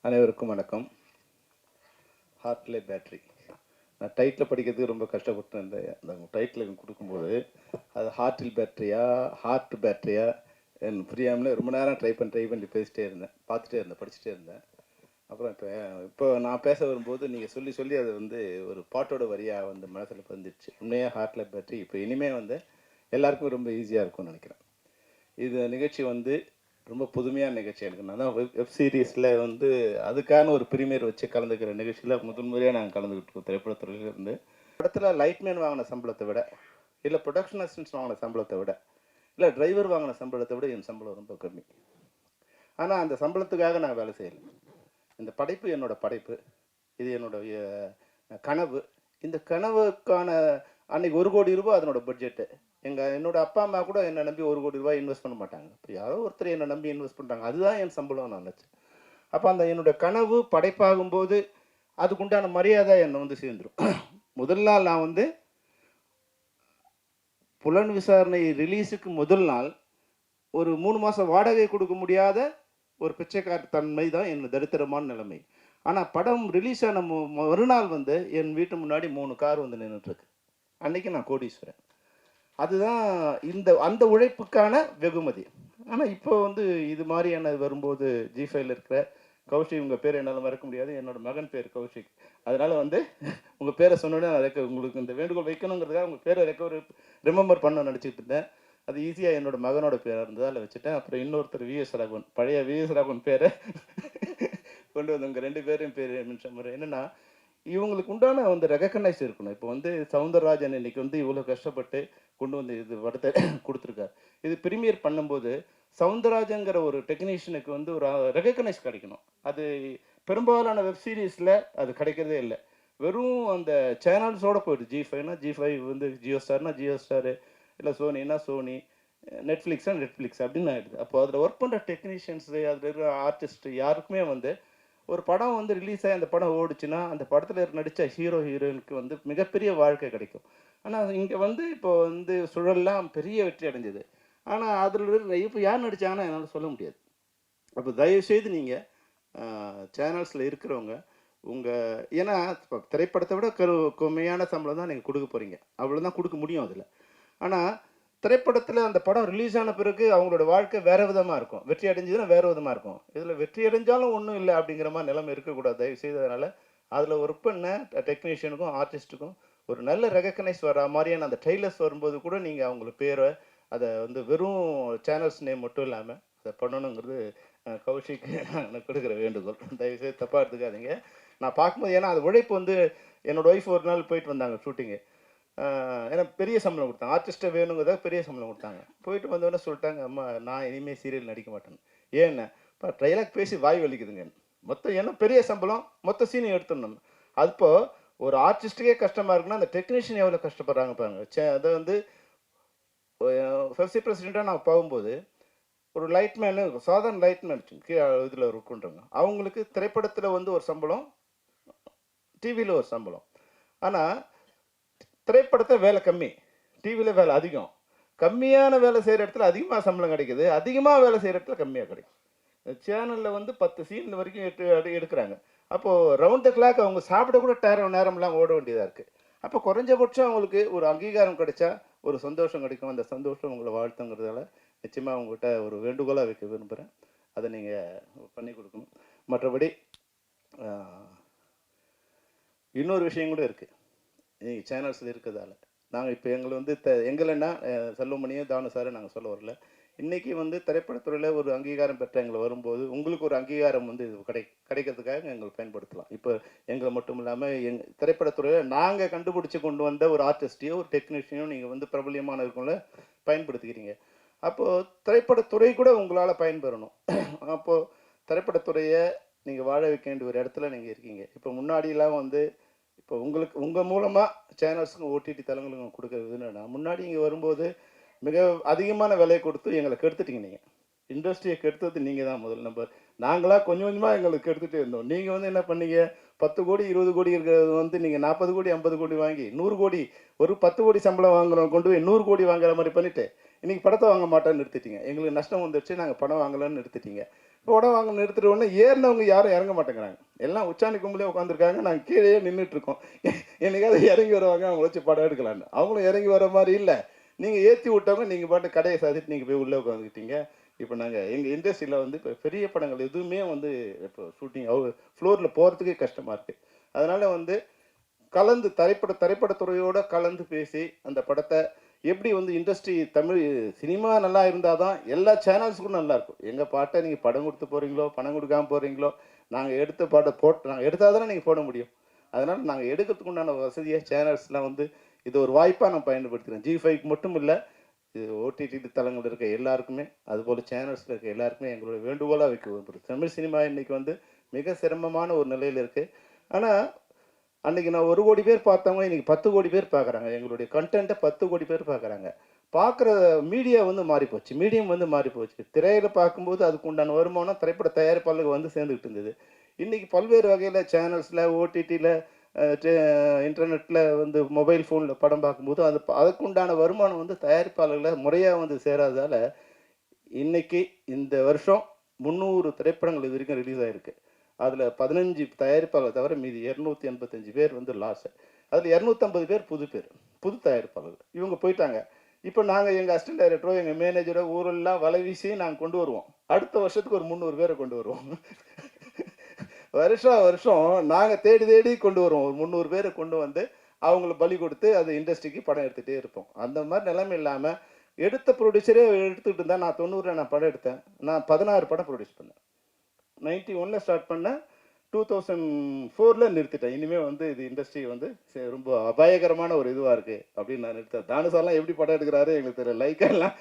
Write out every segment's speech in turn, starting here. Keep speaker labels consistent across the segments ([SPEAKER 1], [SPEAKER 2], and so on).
[SPEAKER 1] அனைவருக்கும் வணக்கம். ஹார்ட்லே பேட்ரி. நான் டைட்டில் படிக்கிறதுக்கு ரொம்ப கஷ்டப்பட்டேன். அந்த டைட்டில் கொடுக்கும்போது அது ஹார்ட்டில் பேட்ரியா ஹார்ட் பேட்ரியா எனக்கு புரியாமலே ரொம்ப நேரம் ட்ரை பண்ணி பேசிட்டே இருந்தேன், பார்த்துட்டே இருந்தேன், படிச்சுட்டே இருந்தேன். அப்புறம் இப்போ நான் பேச வரும்போது நீங்கள் சொல்லி அது வந்து ஒரு பாட்டோட வரியாக வந்து மனசில் வந்துடுச்சு. உண்மையாக ஹார்ட்லே பேட்ரி இப்போ இனிமேல் வந்து எல்லாருக்கும் ரொம்ப ஈஸியாக இருக்கும்னு நினைக்கிறேன். இது நிகழ்ச்சி வந்து ரொம்ப புதுமையான நிகழ்ச்சி. எனக்கு நான் தான் வெப் சீரிஸில் வந்து அதுக்கான ஒரு ப்ரீமியர் வச்சு கலந்துக்கிற நிகழ்ச்சியில் முறையாக நாங்கள் கலந்துக்கிட்டு திரைப்படத்துறையிலேருந்து. படத்தில் லைட்மேன் வாங்கின சம்பளத்தை விட, இல்லை ப்ரொடக்ஷன் அசிஸ்டன்ஸ் வாங்கின சம்பளத்தை விட, இல்லை டிரைவர் வாங்கின சம்பளத்தை விட என் சம்பளம் ரொம்ப கம்மி. ஆனால் அந்த சம்பளத்துக்காக நான் வேலை செய்யலை. இந்த படைப்பு என்னோடய படைப்பு, இது என்னுடைய கனவு. இந்த கனவுக்கான அன்றைக்கி 1 கோடி ரூபாய் அதனோட பட்ஜெட்டு. என்னோட அப்பா அம்மா கூட என்னை நம்பி 1 கோடி ரூபாய் இன்வெஸ்ட் பண்ண மாட்டாங்க. இப்போ யாரோ ஒருத்தர் என்னை நம்பி இன்வெஸ்ட் பண்ணுறாங்க, அதுதான் என் சம்பளம் நான் நினச்சேன். அப்போ அந்த என்னோட கனவு படைப்பாகும்போது அதுக்குண்டான மரியாதை என்னை வந்து சேர்ந்துடும். முதல் நாள் நான் வந்து புலன் விசாரணை ரிலீஸுக்கு முதல் நாள் ஒரு 3 மாதம் வாடகை கொடுக்க முடியாத ஒரு பிச்சைக்கார தன்மை தான் என் தரித்திரமான நிலைமை. ஆனால் படம் ரிலீஸ் ஆன மறுநாள் வந்து என் வீட்டு முன்னாடி 3 கார் வந்து நின்றுட்டுருக்கு. அன்றைக்கி நான் கோடீஸ்வரன். அதுதான் அந்த உழைப்புக்கான வெகுமதி. ஆனால் இப்போ வந்து இது மாதிரியான வரும்போது ஜி5ல இருக்கிற கௌஷிக், உங்கள் பேர் என்னால் மறக்க முடியாது, என்னோட மகன் பேர் கௌஷிக். அதனால் வந்து உங்கள் பேரை சொன்னோன்னே நான் உங்களுக்கு இந்த வேண்டுகோள் வைக்கணுங்கிறதுக்காக உங்கள் பேரை ரிமெம்பர் பண்ண நினச்சிட்டு இருந்தேன். அது ஈஸியாக என்னோட மகனோட பேராக இருந்ததால் வச்சுட்டேன். அப்புறம் இன்னொருத்தர் விஎஸ் ராகவன், பழைய விஎஸ் ராகவன் பேரை கொண்டு வந்து உங்கள் 2 பேரையும் பேர் நிமிஷம் முறை. என்னென்னா இவங்களுக்கு உண்டான வந்து ரெகக்னைஸ் இருக்கணும். இப்போ வந்து சவுந்தரராஜன் இன்னைக்கு வந்து இவ்வளோ கஷ்டப்பட்டு கொண்டு வந்து இது படத்தை கொடுத்துருக்காரு. இது ப்ரீமியர் பண்ணும்போது சவுந்தரராஜங்கிற ஒரு டெக்னீஷியனுக்கு வந்து ஒரு ரெகக்னைஸ் கிடைக்கணும். அது பெரும்பாலான வெப் சீரிஸில் அது கிடைக்கிறதே இல்லை. வெறும் அந்த சேனல்ஸோடு போய்ட்டு ஜி5னா ஜி5 வந்து ஜியோ ஸ்டார்னா ஜியோ ஸ்டாரு, இல்லை சோனினா சோனி, நெட்ஃப்ளிக்ஸா நெட்ஃப்ளிக்ஸ் அப்படின்னு ஆகிடுது. அப்போ அதில் ஒர்க் பண்ணுற டெக்னீஷியன்ஸு, அதில் இருக்கிற ஆர்டிஸ்ட்டு யாருக்குமே வந்து ஒரு படம் வந்து ரிலீஸ் ஆகி அந்த படம் ஓடிச்சுன்னா அந்த படத்தில் நடித்த ஹீரோயினுக்கு வந்து மிகப்பெரிய வாழ்க்கை கிடைக்கும். ஆனால் இங்கே வந்து இப்போ வந்து சுழல்லாம் பெரிய வெற்றி அடைஞ்சது. ஆனால் அதில் இப்போ யார் நடித்தாங்கன்னா என்னால் சொல்ல முடியாது. அப்போ தயவுசெய்து நீங்கள் சேனல்ஸில் இருக்கிறவங்க ஏன்னா இப்போ திரைப்படத்தை விட கம்மியான சம்பளம் தான் நீங்கள் கொடுக்க போகிறீங்க, அவ்வளோதான் கொடுக்க முடியும் அதில். ஆனால் திரைப்படத்தில் அந்த படம் ரிலீஸ் ஆன பிறகு அவங்களோட வாழ்க்கை வேறு விதமாக இருக்கும், வெற்றி அடைஞ்சதுன்னா வேறு விதமாக இருக்கும். இதில் வெற்றி அடைஞ்சாலும் ஒன்றும் இல்லை அப்படிங்கிற மாதிரி நிலைமை இருக்கக்கூடாது தயவு செய்ததுனால. அதில் ஒர்க் பண்ண டெக்னீஷியனுக்கும் ஆர்டிஸ்ட்டுக்கும் ஒரு நல்ல ரெகக்னைஸ் வர மாதிரியான அந்த ட்ரெய்லர்ஸ் வரும்போது கூட நீங்கள் அவங்களுக்கு பேரை அதை வந்து வெறும் சேனல்ஸ் நேம் மட்டும் இல்லாமல் அதை பண்ணணுங்கிறது கௌஷிக் எனக்கு கொடுக்குற வேண்டுகோள். தயவுசெய்து தப்பாக எடுத்துக்காதீங்க. நான் பார்க்கும்போது ஏன்னா அது உழைப்பு வந்து என்னோடய ஒய்ஃப் ஒரு நாள் போயிட்டு வந்தாங்க ஷூட்டிங்கு. ஏன்னா பெரிய சம்பளம் கொடுத்தாங்க, ஆர்டிஸ்ட்டை வேணுங்கிறத பெரிய சம்பளம் கொடுத்தாங்க. போயிட்டு வந்தோடனே சொல்லிட்டாங்க, அம்மா நான் இனிமேல் சீரியல் நடிக்க மாட்டேன்னு. ஏன்னா இப்போ ட்ரைலாக் பேசி வாய் வலிக்குதுங்க மொத்தம். ஏன்னா பெரிய சம்பளம், மொத்த சீனை எடுத்துடணும். அப்போ ஒரு ஆர்டிஸ்ட்டுக்கே கஷ்டமாக இருக்குன்னா அந்த டெக்னீஷியன் எவ்வளோ கஷ்டப்படுறாங்க பாருங்க. அதை வந்து ஃபெஃப்சி பிரசிடெண்ட்டாக நான் போகும்போது ஒரு லைட்மேனு, சாதாரண லைட்மேன் கீழே இதில் இருக்குன்றவங்க, அவங்களுக்கு திரைப்படத்தில் வந்து ஒரு சம்பளம், டிவியில் ஒரு சம்பளம். ஆனால் திரைப்படத்தை வேலை கம்மி, டிவியில் வேலை அதிகம். கம்மியான வேலை செய்கிற இடத்துல அதிகமாக சம்பளம் கிடைக்குது, அதிகமாக வேலை செய்கிற இடத்துல கம்மியாக கிடைக்கும். சேனலில் வந்து 10 சீன் வரைக்கும் எடுக்கிறாங்க. அப்போது ரவுண்ட் த கிளாக் அவங்க சாப்பிட கூட நேரம்லாம் ஓட வேண்டியதாக இருக்குது. அப்போ குறைஞ்சபட்சம் அவங்களுக்கு ஒரு அங்கீகாரம் கிடைச்சா ஒரு சந்தோஷம் கிடைக்கும். அந்த சந்தோஷம் உங்களை வாழ்த்துங்கிறதால நிச்சயமாக உங்கள்கிட்ட ஒரு வேண்டுகோளாக வைக்க விரும்புகிறேன். அதை நீங்கள் பண்ணி கொடுக்கணும். மற்றபடி இன்னொரு விஷயம் கூட இருக்குது. நீங்கள் சேனல்ஸில் இருக்கிறதால நாங்கள் இப்போ எங்களை வந்து எங்களைன்னா செல்வமணியும் தானு சாரை நாங்கள் சொல்ல வரல. இன்றைக்கி வந்து திரைப்படத்துறையில் ஒரு அங்கீகாரம் பெற்ற எங்களை வரும்போது உங்களுக்கு ஒரு அங்கீகாரம் வந்து இது கிடைக்கிறதுக்காக எங்களை பயன்படுத்தலாம். இப்போ எங்களை மட்டும் இல்லாமல் திரைப்படத்துறையில் நாங்கள் கண்டுபிடிச்சி கொண்டு வந்த ஒரு ஆர்டிஸ்டையோ ஒரு டெக்னீஷியனோ நீங்கள் வந்து பிரபலியமான இருக்கவங்கள பயன்படுத்திக்கிறீங்க. அப்போது திரைப்படத்துறை கூட உங்களால் பயன்பெறணும். அப்போது திரைப்படத்துறையை நீங்கள் வாழ வைக்க வேண்டிய ஒரு இடத்துல நீங்கள் இருக்கீங்க. இப்போ முன்னாடியெல்லாம் வந்து இப்போ உங்கள் மூலமாக சேனல்ஸுக்கும் ஓடிடி தளங்களுக்கும் கொடுக்குறது என்னென்னா, முன்னாடி இங்கே வரும்போது மிக அதிகமான விலையை கொடுத்து எங்களை கெடுத்துட்டீங்க. நீங்கள் இண்டஸ்ட்ரியை கெடுத்தது நீங்கள் தான் முதல்ல. நாங்களாக கொஞ்சம் கொஞ்சமாக எங்களுக்கு கெடுத்துகிட்டே இருந்தோம். நீங்கள் வந்து என்ன பண்ணீங்க, 10 கோடி 20 கோடி இருக்கிறது வந்து நீங்கள் 40 கோடி 50 கோடி வாங்கி 100 கோடி ஒரு 10 கோடி சம்பளம் வாங்குறோம் கொண்டு போய் 100 கோடி வாங்குற மாதிரி பண்ணிவிட்டு இன்றைக்கி படத்தை வாங்க மாட்டோன்னு நிறுத்திட்டீங்க. எங்களுக்கு நஷ்டம் வந்துடுச்சு, நாங்கள் படம் வாங்கலான்னு நிறுத்திட்டீங்க. உடம்பு வாங்க நிறுத்திட்டு உடனே ஏறினவங்க யாரும் இறங்க மாட்டேங்கிறாங்க. எல்லாம் உச்சாணி கும்பலே உட்காந்துருக்காங்க. நாங்கள் கீழே நின்றுட்டு இருக்கோம். என்னைக்காவது இறங்கி வருவாங்க அவங்கள வச்சு படம் எடுக்கலான்னு. அவங்களும் இறங்கி வர மாதிரி இல்லை. நீங்கள் ஏற்றி விட்டவங்க நீங்கள் பாட்டு கடையை சாதிட்டு நீங்கள் போய் உள்ளே உட்காந்துக்கிட்டீங்க. இப்போ நாங்கள் எங்கள் இண்டஸ்ட்ரியில் வந்து இப்போ பெரிய படங்கள் எதுவுமே வந்து இப்போ ஷூட்டிங் ஃப்ளோரில் போகிறதுக்கே கஷ்டமாக இருக்குது. அதனால் வந்து கலந்து திரைப்படத்துறையோடு கலந்து பேசி அந்த படத்தை எப்படி வந்து இண்டஸ்ட்ரி தமிழ் சினிமா நல்லா இருந்தால் தான் எல்லா சேனல்ஸுக்கும் நல்லாயிருக்கும். எங்கள் பாட்டை நீங்கள் படம் கொடுத்து போகிறீங்களோ பணம் கொடுக்காமல் போகிறீங்களோ, நாங்கள் எடுத்த பாட்டை நாங்கள் எடுத்தால் தானே நீங்கள் போட முடியும். அதனால் நாங்கள் எடுக்கிறதுக்கு உண்டான வசதியாக சேனல்ஸ்லாம் வந்து இது ஒரு வாய்ப்பாக நான் பயன்படுத்துகிறேன். G5 மட்டும் இல்லை, இது OTT தளங்கள் இருக்க எல்லாருக்குமே, அதுபோல் சேனல்ஸில் இருக்க எல்லாருக்குமே எங்களுடைய வேண்டுகோளாக வைக்க விரும்புகிறேன். தமிழ் சினிமா இன்றைக்கி வந்து மிக சிரமமான ஒரு நிலையில் இருக்குது. ஆனால் அன்றைக்கி நான் 1 கோடி பேர் பார்த்தவங்க இன்றைக்கி 10 கோடி பேர் பார்க்குறாங்க. எங்களுடைய கண்டென்ட்டை 10 கோடி பேர் பார்க்குறாங்க. பார்க்குற மீடியா வந்து மாறிப்போச்சு, மீடியம் வந்து மாறிப்போச்சு. திரையில் பார்க்கும்போது அதுக்கு உண்டான வருமானம் திரைப்பட தயாரிப்பாளர்கள் வந்து சேர்ந்துக்கிட்டு இருந்தது. இன்றைக்கி பல்வேறு வகையில் சேனல்ஸில், OTTயில், இன்டர்நெட்டில் வந்து மொபைல் ஃபோனில் படம் பார்க்கும்போது அதுக்குண்டான வருமானம் வந்து தயாரிப்பாளர்களை முறையாக வந்து சேராததால் இன்றைக்கி இந்த வருஷம் 300 திரைப்படங்கள் இது வரைக்கும் ரிலீஸ் ஆகிருக்கு. அதில் 15 தயாரிப்பாளர் தவிர மீதி 285 பேர் வந்து லாஸ். அதில் 250 பேர் புது தயாரிப்பாளர்கள். இவங்க போயிட்டாங்க. இப்போ நாங்கள் எங்கள் அசிஸ்டன்ட் டைரக்டரோ எங்கள் மேனேஜரோ ஊரெல்லாம் வலை வீசி நாங்கள் கொண்டு வருவோம். அடுத்த வருஷத்துக்கு ஒரு 300 பேரை கொண்டு வருவோம். வருஷம் நாங்கள் தேடி கொண்டு வருவோம். ஒரு 300 பேரை கொண்டு வந்து அவங்கள பலி கொடுத்து அது இண்டஸ்ட்ரிக்கு படம் எடுத்துகிட்டே இருப்போம். அந்த மாதிரி நிலைமை இல்லாமல் எடுத்த ப்ரொடியூசரே எடுத்துக்கிட்டு இருந்தால், நான் 90 நான் படம் எடுத்தேன். நான் 16 படம் ப்ரொடியூஸ் பண்ணேன். 91 ஸ்டார்ட் பண்ணேன், 2004 நிறுத்திட்டேன். இனிமேல் வந்து இது இண்டஸ்ட்ரி வந்து ரொம்ப அபாயகரமான ஒரு இதுவாக இருக்குது அப்படின்னு நான் நிறுத்தேன். தானுசாலாம் எப்படி படம் எடுக்கிறாரு எங்களுக்கு தெரியல, லைக்கெல்லாம்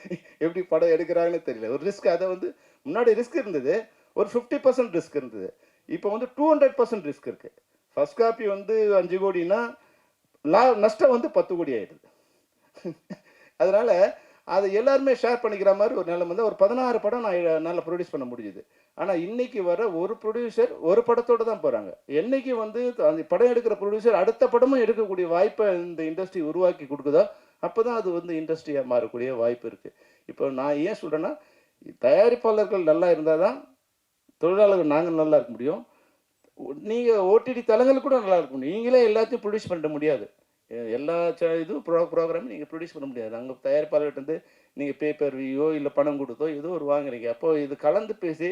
[SPEAKER 1] எப்படி படம் எடுக்கிறாங்கன்னு தெரியல. ஒரு ரிஸ்க், அதை வந்து முன்னாடி ரிஸ்க் இருந்தது, ஒரு 50% ரிஸ்க் இருந்தது. இப்போ வந்து 200% ரிஸ்க் இருக்குது. ஃபர்ஸ்ட் காப்பி வந்து 5 கோடினா நஷ்டம் வந்து 10 கோடி ஆகிடுது. அதனால் அதை எல்லாருமே ஷேர் பண்ணிக்கிற மாதிரி ஒரு நிலைமை வந்து ஒரு 16 படம் நான் நல்லா ப்ரொடியூஸ் பண்ண முடியுது. ஆனால் இன்றைக்கி வர ஒரு ப்ரொடியூசர் ஒரு படத்தோடு தான் போகிறாங்க. என்றைக்கு வந்து அந்த படம் எடுக்கிற ப்ரொடியூசர் அடுத்த படமும் எடுக்கக்கூடிய வாய்ப்பை இந்த இண்டஸ்ட்ரி உருவாக்கி கொடுக்குதோ அப்போ தான் அது வந்து இண்டஸ்ட்ரியாக மாறக்கூடிய வாய்ப்பு இருக்குது. இப்போ நான் ஏன் சொல்கிறேன்னா, தயாரிப்பாளர்கள் நல்லா இருந்தால் தான் தொழிலாளர்கள் நாங்கள் நல்லா இருக்க முடியும். நீங்கள் OTT தளங்கள் கூட நல்லா இருக்க முடியும். நீங்களே எல்லாத்தையும் ப்ரொடியூஸ் பண்ண முடியாது. எல்லா இதுவும் ப்ரோக்ராமும் நீங்கள் ப்ரொடியூஸ் பண்ண முடியாது. அங்கே தயாரிப்பாளர்கிட்ட வந்து நீங்கள் பேப்பர் வியூவோ இல்லை பணம் கொடுத்தோ ஏதோ ஒரு வாங்குறீங்க. அப்போது இது கலந்து பேசி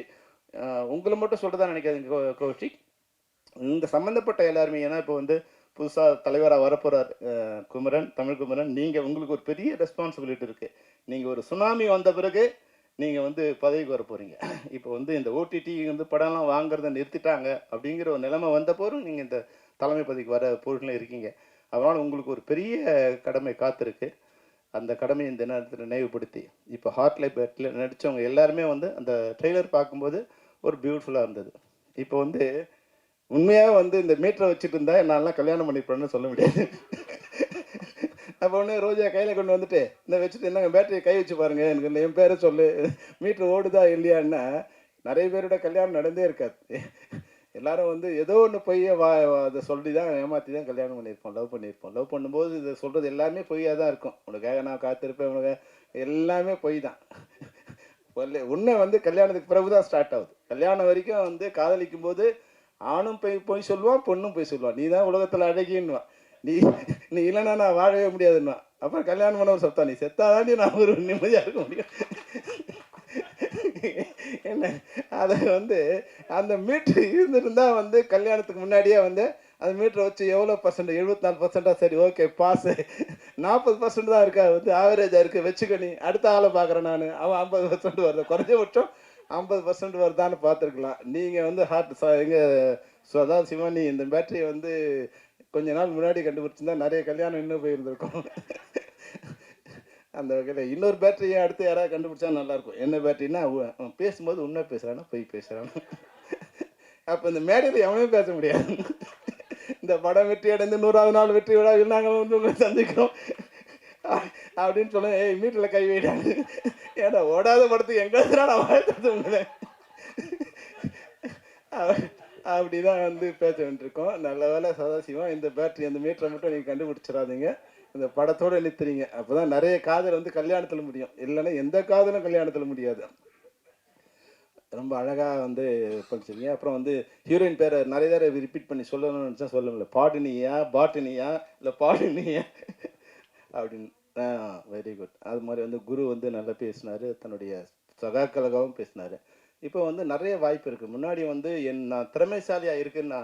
[SPEAKER 1] உங்களை மட்டும் சொல்கிறதா நினைக்காதுங்க கௌஷிக். இந்த சம்மந்தப்பட்ட எல்லாருமே, ஏன்னா இப்போ வந்து புதுசாக தலைவராக வரப்போகிறார் குமரன், தமிழ் குமரன். நீங்கள் உங்களுக்கு ஒரு பெரிய ரெஸ்பான்சிபிலிட்டி இருக்குது. நீங்கள் ஒரு சுனாமி வந்த பிறகு நீங்கள் வந்து பதவிக்கு வர போகிறீங்க. இப்போ வந்து இந்த OTT வந்து படம்லாம் வாங்குறத நிறுத்திட்டாங்க அப்படிங்கிற ஒரு நிலைமை வந்த போதும் நீங்கள் இந்த தலைமை பதவிக்கு வர பொருளில் இருக்கீங்க. அதனால் உங்களுக்கு ஒரு பெரிய கடமை காத்திருக்கு. அந்த கடமையை இந்த நேரத்தில் நினைவுபடுத்தி, இப்போ ஹார்ட்லை பேட்டில் நடித்தவங்க எல்லாருமே வந்து அந்த ட்ரெய்லர் பார்க்கும்போது ஒரு பியூட்டிஃபுல்லாக இருந்தது. இப்போ வந்து உண்மையாக வந்து இந்த மீட்டரை வச்சுட்டு இருந்தால் என்னாலாம் கல்யாணம் பண்ணிப்பேன்னு சொல்ல முடியாது. அப்போ ஒன்று ரோஜா கையில் கொண்டு வந்துட்டு இந்த வச்சுட்டு என்னங்க பேட்டரியை கை வச்சு பாருங்கள், எனக்கு என் பேரை சொல்லு, மீட்ரு ஓடுதா இல்லையான்னா நிறைய பேரோட கல்யாணம் நடந்தே இருக்காது. எல்லாரும் வந்து ஏதோ ஒன்று பொய்யை அதை சொல்லி தான் ஏமாற்றி தான் கல்யாணம் பண்ணியிருப்போம், லவ் பண்ணியிருப்போம். லவ் பண்ணும்போது இதை சொல்கிறது எல்லாமே பொய்யாக தான் இருக்கும். உனக்காக நான் காத்திருப்பேன், உனக்கு எல்லாமே பொய் தான். உண்மை வந்து கல்யாணத்துக்கு பிறகு தான் ஸ்டார்ட் ஆகுது. கல்யாணம் வரைக்கும் வந்து காதலிக்கும் போது ஆணும் பொய் சொல்லுவான், பொண்ணும் பொய் சொல்லுவான். நீ தான் உலகத்தில் அழகின்னுவான், நீ இல்லைன்னா நான் வாழவே முடியாதுன்னுவான். அப்புறம் கல்யாணம் பண்ண ஒரு சத்தா, நீ செத்தாதாண்டி நான் ஒரு நிம்மதியாக இருக்க முடியும். என்ன அதை வந்து அந்த மீட்ரு இருந்துருந்தா வந்து கல்யாணத்துக்கு முன்னாடியே வந்து அந்த மீட்டரை வச்சு எவ்வளோ %, 74%, சரி ஓகே பாஸு, 40% தான் இருக்கா, வந்து ஆவரேஜாக இருக்குது வச்சுக்க, நீ அடுத்த ஆளை பார்க்குறேன் நான், அவன் 50% வருது, குறைஞ்சபட்சம் 50% வருதான்னு பார்த்துருக்கலாம். நீங்கள் வந்து அதாவது சிவானி இந்த பேட்டரியை வந்து கொஞ்ச நாள் முன்னாடி கண்டுபிடிச்சிருந்தா நிறைய கல்யாணம் இன்னும் போயிருந்திருக்கும். அந்த வகையில் இன்னொரு பேட்டரியை அடுத்து யாராவது கண்டுபிடிச்சா நல்லாயிருக்கும். என்ன பேட்டரின்னா, பேசும்போது உண்மை பேசுகிறானா பொய் பேசுகிறானா. அப்போ இந்த மேடையில் எவனையும் பேச முடியாது. இந்த படம் வெற்றி அடைந்து 100வது நாள் வெற்றி விழாவில் நாங்கள் வந்து உங்களை சந்திக்கிறோம் அப்படின்னு சொல்ல, ஏய் மீட்டில் கை வைடாது, ஏன்னா ஓடாத படத்துக்கு எங்கே நான் வாழ்த்துறது உங்களை அப்படி தான் வந்து பேச வேண்டியிருக்கோம். நல்ல வேலை சதாசிவம், இந்த பேட்டரி அந்த மீட்டரை மட்டும் நீங்கள் கண்டுபிடிச்சிடாதீங்க, இந்த படத்தோடு நிறுத்துறீங்க. அப்போ தான் நிறைய காதல் வந்து கல்யாணத்தில் முடியும், இல்லைன்னா எந்த காதலும் கல்யாணத்தில் முடியாது. ரொம்ப அழகாக வந்து படிச்சிருக்கீங்க. அப்புறம் வந்து ஹீரோயின் பேரை நிறைய தடவை ரிப்பீட் பண்ணி சொல்லணும்னு நினச்சா சொல்ல முடியல. பாடினியா, பாட்டினியா, இல்லை பாடினியா அப்படின்னு. Very good. அது மாதிரி வந்து குரு வந்து நல்லா பேசினார், தன்னுடைய சகாக்கழகாவும் பேசினார். இப்போ வந்து நிறைய வாய்ப்பு இருக்குது. முன்னாடி வந்து நான் திறமைசாலியாக இருக்குன்னா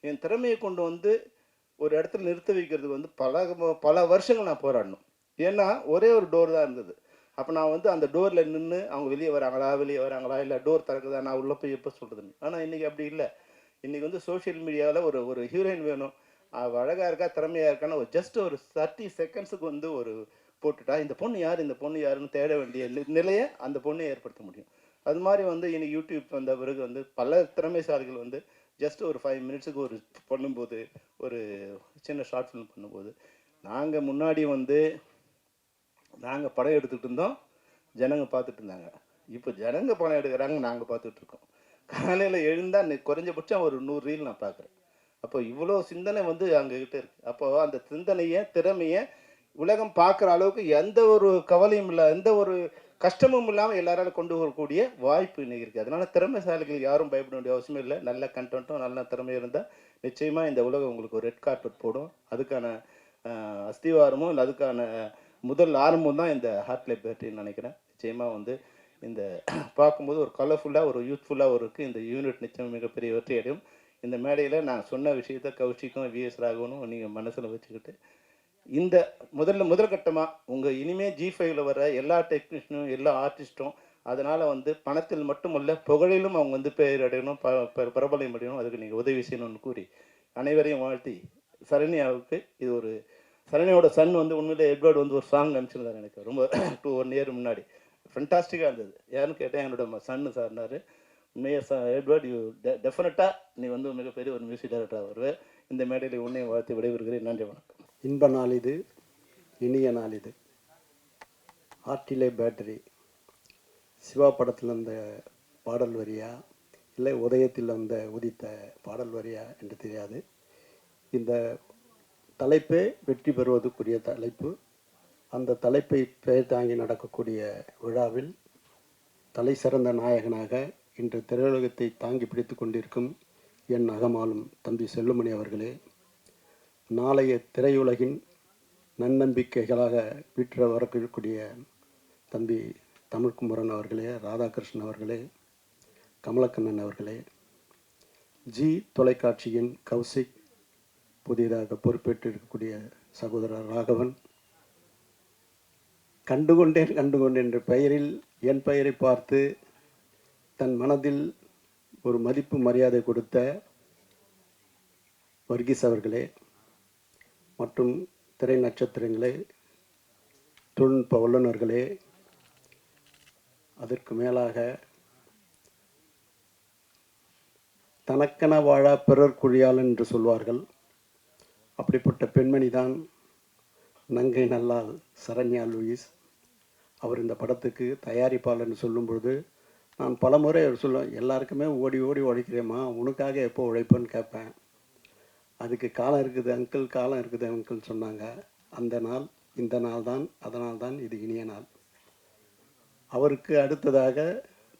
[SPEAKER 1] என் திறமையை கொண்டு வந்து ஒரு இடத்துல நிறுத்த வைக்கிறதுக்கு வந்து பல வருஷங்கள் நான் போராடணும். ஏன்னா ஒரே ஒரு டோர் தான் இருந்தது. அப்போ நான் வந்து அந்த டோரில் நின்று அவங்க வெளியே வராங்களா இல்லை டோர் திறக்குதா, நான் உள்ளே போய் எப்போ சொல்கிறதுன்னு. ஆனால் இன்றைக்கி அப்படி இல்லை. இன்றைக்கி வந்து சோஷியல் மீடியாவில் ஒரு ஒரு ஹீரோயின் வேணும், அவள் அழகாக இருக்கா திறமையாக இருக்கான்னு ஜஸ்ட் ஒரு 30 செகண்ட்ஸுக்கு வந்து ஒரு போட்டுட்டா இந்த பொண்ணு யார், இந்த பொண்ணு யாருன்னு தேட வேண்டிய நிலையை அந்த பொண்ணை ஏற்படுத்த முடியும். அது மாதிரி வந்து இன்னைக்கு யூடியூப் வந்த பிறகு வந்து பல திறமைசாலிகள் வந்து ஜஸ்ட் ஒரு 5 மினிட்ஸுக்கு ஒரு பண்ணும்போது, ஒரு சின்ன ஷார்ட் ஃபிலிம் பண்ணும்போது, நாங்கள் முன்னாடி வந்து நாங்கள் படம் எடுத்துகிட்டு இருந்தோம், ஜனங்க பார்த்துட்டு இருந்தாங்க. இப்போ ஜனங்க படம் எடுக்கிறாங்க, நாங்கள் பார்த்துட்டு இருக்கோம். காலையில் எழுந்தால் குறைஞ்சபட்சம் ஒரு 100 ரீல் நான் பார்க்குறேன். அப்போ இவ்வளோ சிந்தனை வந்து அங்ககிட்ட இருக்குது. அப்போது அந்த சிந்தனையை திறமையை உலகம் பார்க்குற அளவுக்கு எந்த ஒரு கவலையும் இல்லை, எந்த ஒரு கஷ்டமும் இல்லாமல் எல்லாராலும் கொண்டு வரக்கூடிய வாய்ப்பு இன்னைக்கு இருக்குது. அதனால திறமைசாலிகள் யாரும் பயப்பட வேண்டிய அவசியமே இல்லை. நல்ல கண்டென்ட்டும் நல்ல திறமை இருந்தால் நிச்சயமாக இந்த உலகம் உங்களுக்கு ஒரு ரெட் கார்பெட் போடும். அதுக்கான அஸ்திவாரமும் இல்லை அதுக்கான முதல் ஆரம்பம் தான் இந்த ஹார்ட் லைஃப் பேட்டரின்னு நினைக்கிறேன். நிச்சயமாக வந்து இந்த பார்க்கும்போது ஒரு கலர்ஃபுல்லாக ஒரு யூத்ஃபுல்லாக இருக்குது. இந்த யூனிட் நிச்சயம் மிகப்பெரிய வெற்றி அடையும். இந்த மேடையில் நான் சொன்ன விஷயத்த கௌஷிக்கும் விஎஸ் ராகவனும் நீங்கள் மனசில் வச்சுக்கிட்டு இந்த முதல் கட்டமாக உங்கள் இனிமேல் G5ல வர எல்லா டெக்னீஷியனும் எல்லா ஆர்டிஸ்ட்டும் அதனால் வந்து பணத்தில் மட்டுமல்ல புகழிலும் அவங்க வந்து பெயர் அடையணும், பிரபலம் அடையணும். அதுக்கு நீங்கள் உதவி செய்யணும்னு கூறி அனைவரையும் வாழ்த்தி, சரண்யாவுக்கு இது ஒரு சரண்யாவோட சன் வந்து உண்மையிலே எட்வர்டு வந்து ஒரு சாங் அனுப்பிச்சிருந்தார் எனக்கு ரொம்ப 1 இயர் முன்னாடி. ஃபென்டாஸ்டிக்காக இருந்தது. யாருன்னு கேட்டேன், என்னோட சன்னு சார்னாரு. உண்மையாக எட்வர்ட், யூ டெஃபினட்டாக நீ வந்து மிகப்பெரிய ஒரு மியூசிக் டைரக்டராக வருவேன். இந்த மேடையில் உன்னையும் வாழ்த்து விடைபெறுகிறேன். நன்றி, வணக்கம்.
[SPEAKER 2] இன்ப நாள் இது, இனிய நாள் இது. ஆர்டிலே பேட்டரி சிவா படத்தில் அந்த பாடல் வரியா இல்லை உதயத்தில் அந்த உதித்த பாடல் வரியா என்று தெரியாது. இந்த தலைப்பே வெற்றி பெறுவதற்குரிய தலைப்பு. அந்த தலைப்பை பெயர் தாங்கி நடக்கக்கூடிய விழாவில் தலை சிறந்த நாயகனாக இன்று திரையுலகத்தை தாங்கி பிடித்து கொண்டிருக்கும் என் அகமாலும் தம்பி செல்லுமணி அவர்களே, நாளைய திரையுலகின் நன்னம்பிக்கைகளாக வீற்ற வரக்கூடிய தம்பி தமிழ்குமரன் அவர்களே, ராதாகிருஷ்ணன் அவர்களே, கமலக்கண்ணன் அவர்களே, ஜி தொலைக்காட்சியின் கௌசிக், புதிதாக பொறுப்பேற்றிருக்கக்கூடிய சகோதரர் ராகவன், கண்டுகொண்டேன் என்ற பெயரில் என் பெயரை பார்த்து தன் மனதில் ஒரு மதிப்பு மரியாதை கொடுத்த வர்கீஸ் அவர்களே மற்றும் திரை நட்சத்திரங்களே, தொழில்நுட்ப வல்லுநர்களே, அதற்கு மேலாக தனக்கென வாழா பிறர் குழியாளன் என்று சொல்வார்கள். அப்படிப்பட்ட பெண்மணி தான் நங்கை நல்லாள் சரண்யா லூயிஸ். அவர் இந்த படத்துக்கு தயாரிப்பாளர்னு சொல்லும் பொழுது நான் பலமுறை அவர் சொல்லுவேன், எல்லாருக்குமே ஓடி ஓடி உழைக்கிறேம்மா, உனக்காக எப்போ உழைப்பேன்னு கேட்பேன். அதுக்கு காலம் இருக்குது அங்கிள், காலம் இருக்குது அங்கிள் சொன்னாங்க. அந்த நாள் இந்த நாள் தான், அதனால்தான் இது இனிய நாள். அவருக்கு அடுத்ததாக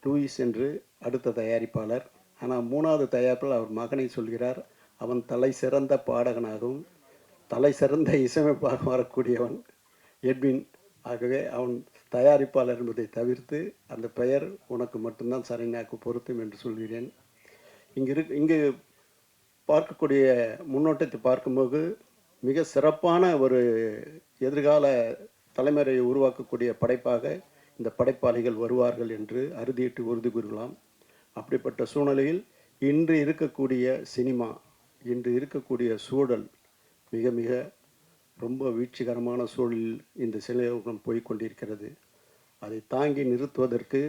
[SPEAKER 2] லூயிஸ் என்று அடுத்த தயாரிப்பாளர். ஆனால் 3வது தயாரிப்பாளர் அவர் மகனை சொல்கிறார். அவன் தலை சிறந்த பாடகனாகவும் தலை சிறந்த இசையமைப்பாக வரக்கூடியவன் எட்வின். ஆகவே அவன் தயாரிப்பாளர் என்பதை தவிர்த்து அந்த பெயர் உனக்கு மட்டும்தான் சரண்யாவுக்கு பொருத்தும் என்று சொல்கிறேன். இங்கு பார்க்கக்கூடிய முன்னோட்டத்தை பார்க்கும்போது மிக சிறப்பான ஒரு எதிர்கால தலைமுறையை உருவாக்கக்கூடிய படைப்பாக இந்த படைப்பாளிகள் வருவார்கள் என்று அறுதியிட்டு உறுதி கூறலாம். அப்படிப்பட்ட சூழ்நிலையில் இன்று இருக்கக்கூடிய சினிமா, இன்று இருக்கக்கூடிய சூழல் மிக மிக ரொம்ப வீழ்ச்சிகரமான சூழலில் இந்த சிலையுகம் போய்கொண்டிருக்கிறது. அதை தாங்கி நிறுத்துவதற்கு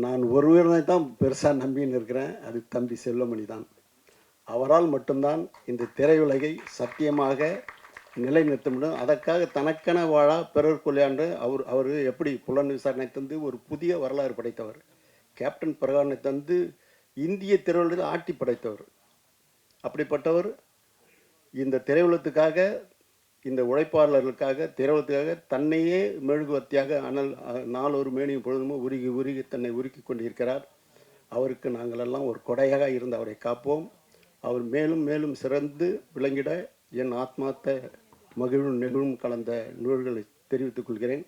[SPEAKER 2] நான் ஒருவரை தான் பெருசாக நம்பின்னு இருக்கிறேன். அது தம்பி செல்வமணி தான். அவரால் மட்டும்தான் இந்த திரையுலகை சத்தியமாக நிலைநிறுத்த முடியும். அதற்காக தனக்கென வாழா பிறர் கொள்ளையாண்டு அவர் எப்படி புலன் விசாரணை தந்து ஒரு புதிய வரலாறு படைத்தவர். கேப்டன் பிரகானை தந்து இந்திய திரையுலகில் ஆட்டி படைத்தவர். அப்படிப்பட்டவர் இந்த திரையுலகத்துக்காக இந்த உழைப்பாளர்களுக்காக திரவத்துக்காக தன்னையே மெழுகுவர்த்தியாக நாளொரு மேனியும் பொழுதுமோ உருகி உருகி தன்னை உருக்கி கொண்டிருக்கிறார். அவருக்கு நாங்களெல்லாம் ஒரு கொடையாக இருந்து அவரை காப்போம். அவர் மேலும் மேலும் சிறந்து விளங்கிட என் ஆத்மார்த்த மகிழும் நெகிழும் கலந்த நூல்களை தெரிவித்துக் கொள்கிறேன்.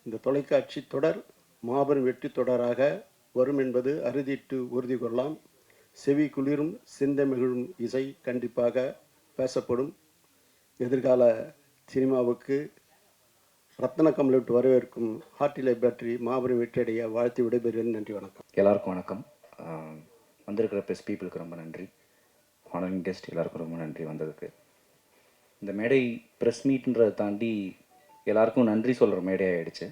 [SPEAKER 2] இந்த தொலைக்காட்சி தொடர் மாபெரும் வெற்றி தொடராக வரும் என்பது அறுதிட்டு உறுதி கொள்ளலாம். செவி குளிரும் சிந்தமிழும் இசை கண்டிப்பாக பேசப்படும். எதிர்கால சினிமாவுக்கு ரத்ன கமலிட்டு வரவேற்கும் ஹார்டி லைப்ரரி மாபெரும் வெற்றியடைய வாழ்த்து விடைபெறுகிறேன். நன்றி, வணக்கம்.
[SPEAKER 3] எல்லாருக்கும் வணக்கம். வந்திருக்கிற ப்ரெஸ் பீப்புளுக்கு ரொம்ப நன்றி. ஆனரிங் கெஸ்ட் எல்லாருக்கும் ரொம்ப நன்றி வந்ததுக்கு. இந்த மேடை ப்ரெஸ் மீட்ன்றதை தாண்டி எல்லாருக்கும் நன்றி சொல்கிற மேடை ஆகிடுச்சு.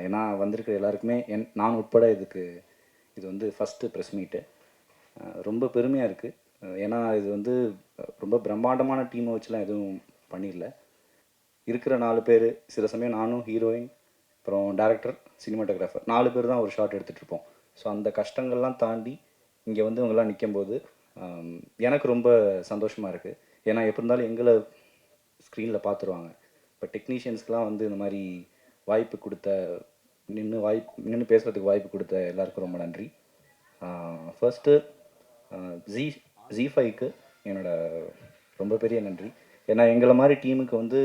[SPEAKER 3] ஏன்னா வந்திருக்கிற எல்லாருக்குமே நான் உட்பட இது வந்து ஃபஸ்ட்டு ப்ரெஸ் மீட்டு. ரொம்ப பெருமையாக இருக்குது. ஏன்னா இது வந்து ரொம்ப பிரம்மாண்டமான டீமை வச்சுலாம் எதுவும் பண்ணிடல. இருக்கிற 4 பேர், சில சமயம் நானும், ஹீரோயின், அப்புறம் டேரக்டர், சினிமாட்டோகிராஃபர் 4 பேர் தான் ஒரு ஷாட் எடுத்துகிட்ருப்போம். ஸோ அந்த கஷ்டங்கள்லாம் தாண்டி இங்கே வந்து இவங்கெல்லாம் நிற்கும்போது எனக்கு ரொம்ப சந்தோஷமாக இருக்குது. ஏன்னா எப்படி இருந்தாலும் எங்களை ஸ்க்ரீனில் பார்த்துருவாங்க. இப்போ டெக்னீஷியன்ஸ்க்கெலாம் வந்து இந்த மாதிரி வாய்ப்பு கொடுத்த, நின்று பேசுகிறதுக்கு வாய்ப்பு கொடுத்த எல்லாருக்கும் ரொம்ப நன்றி. ஃபர்ஸ்ட்டு ஜி5க்கு என்னோட ரொம்ப பெரிய நன்றி. ஏன்னா எங்களை மாதிரி டீமுக்கு வந்து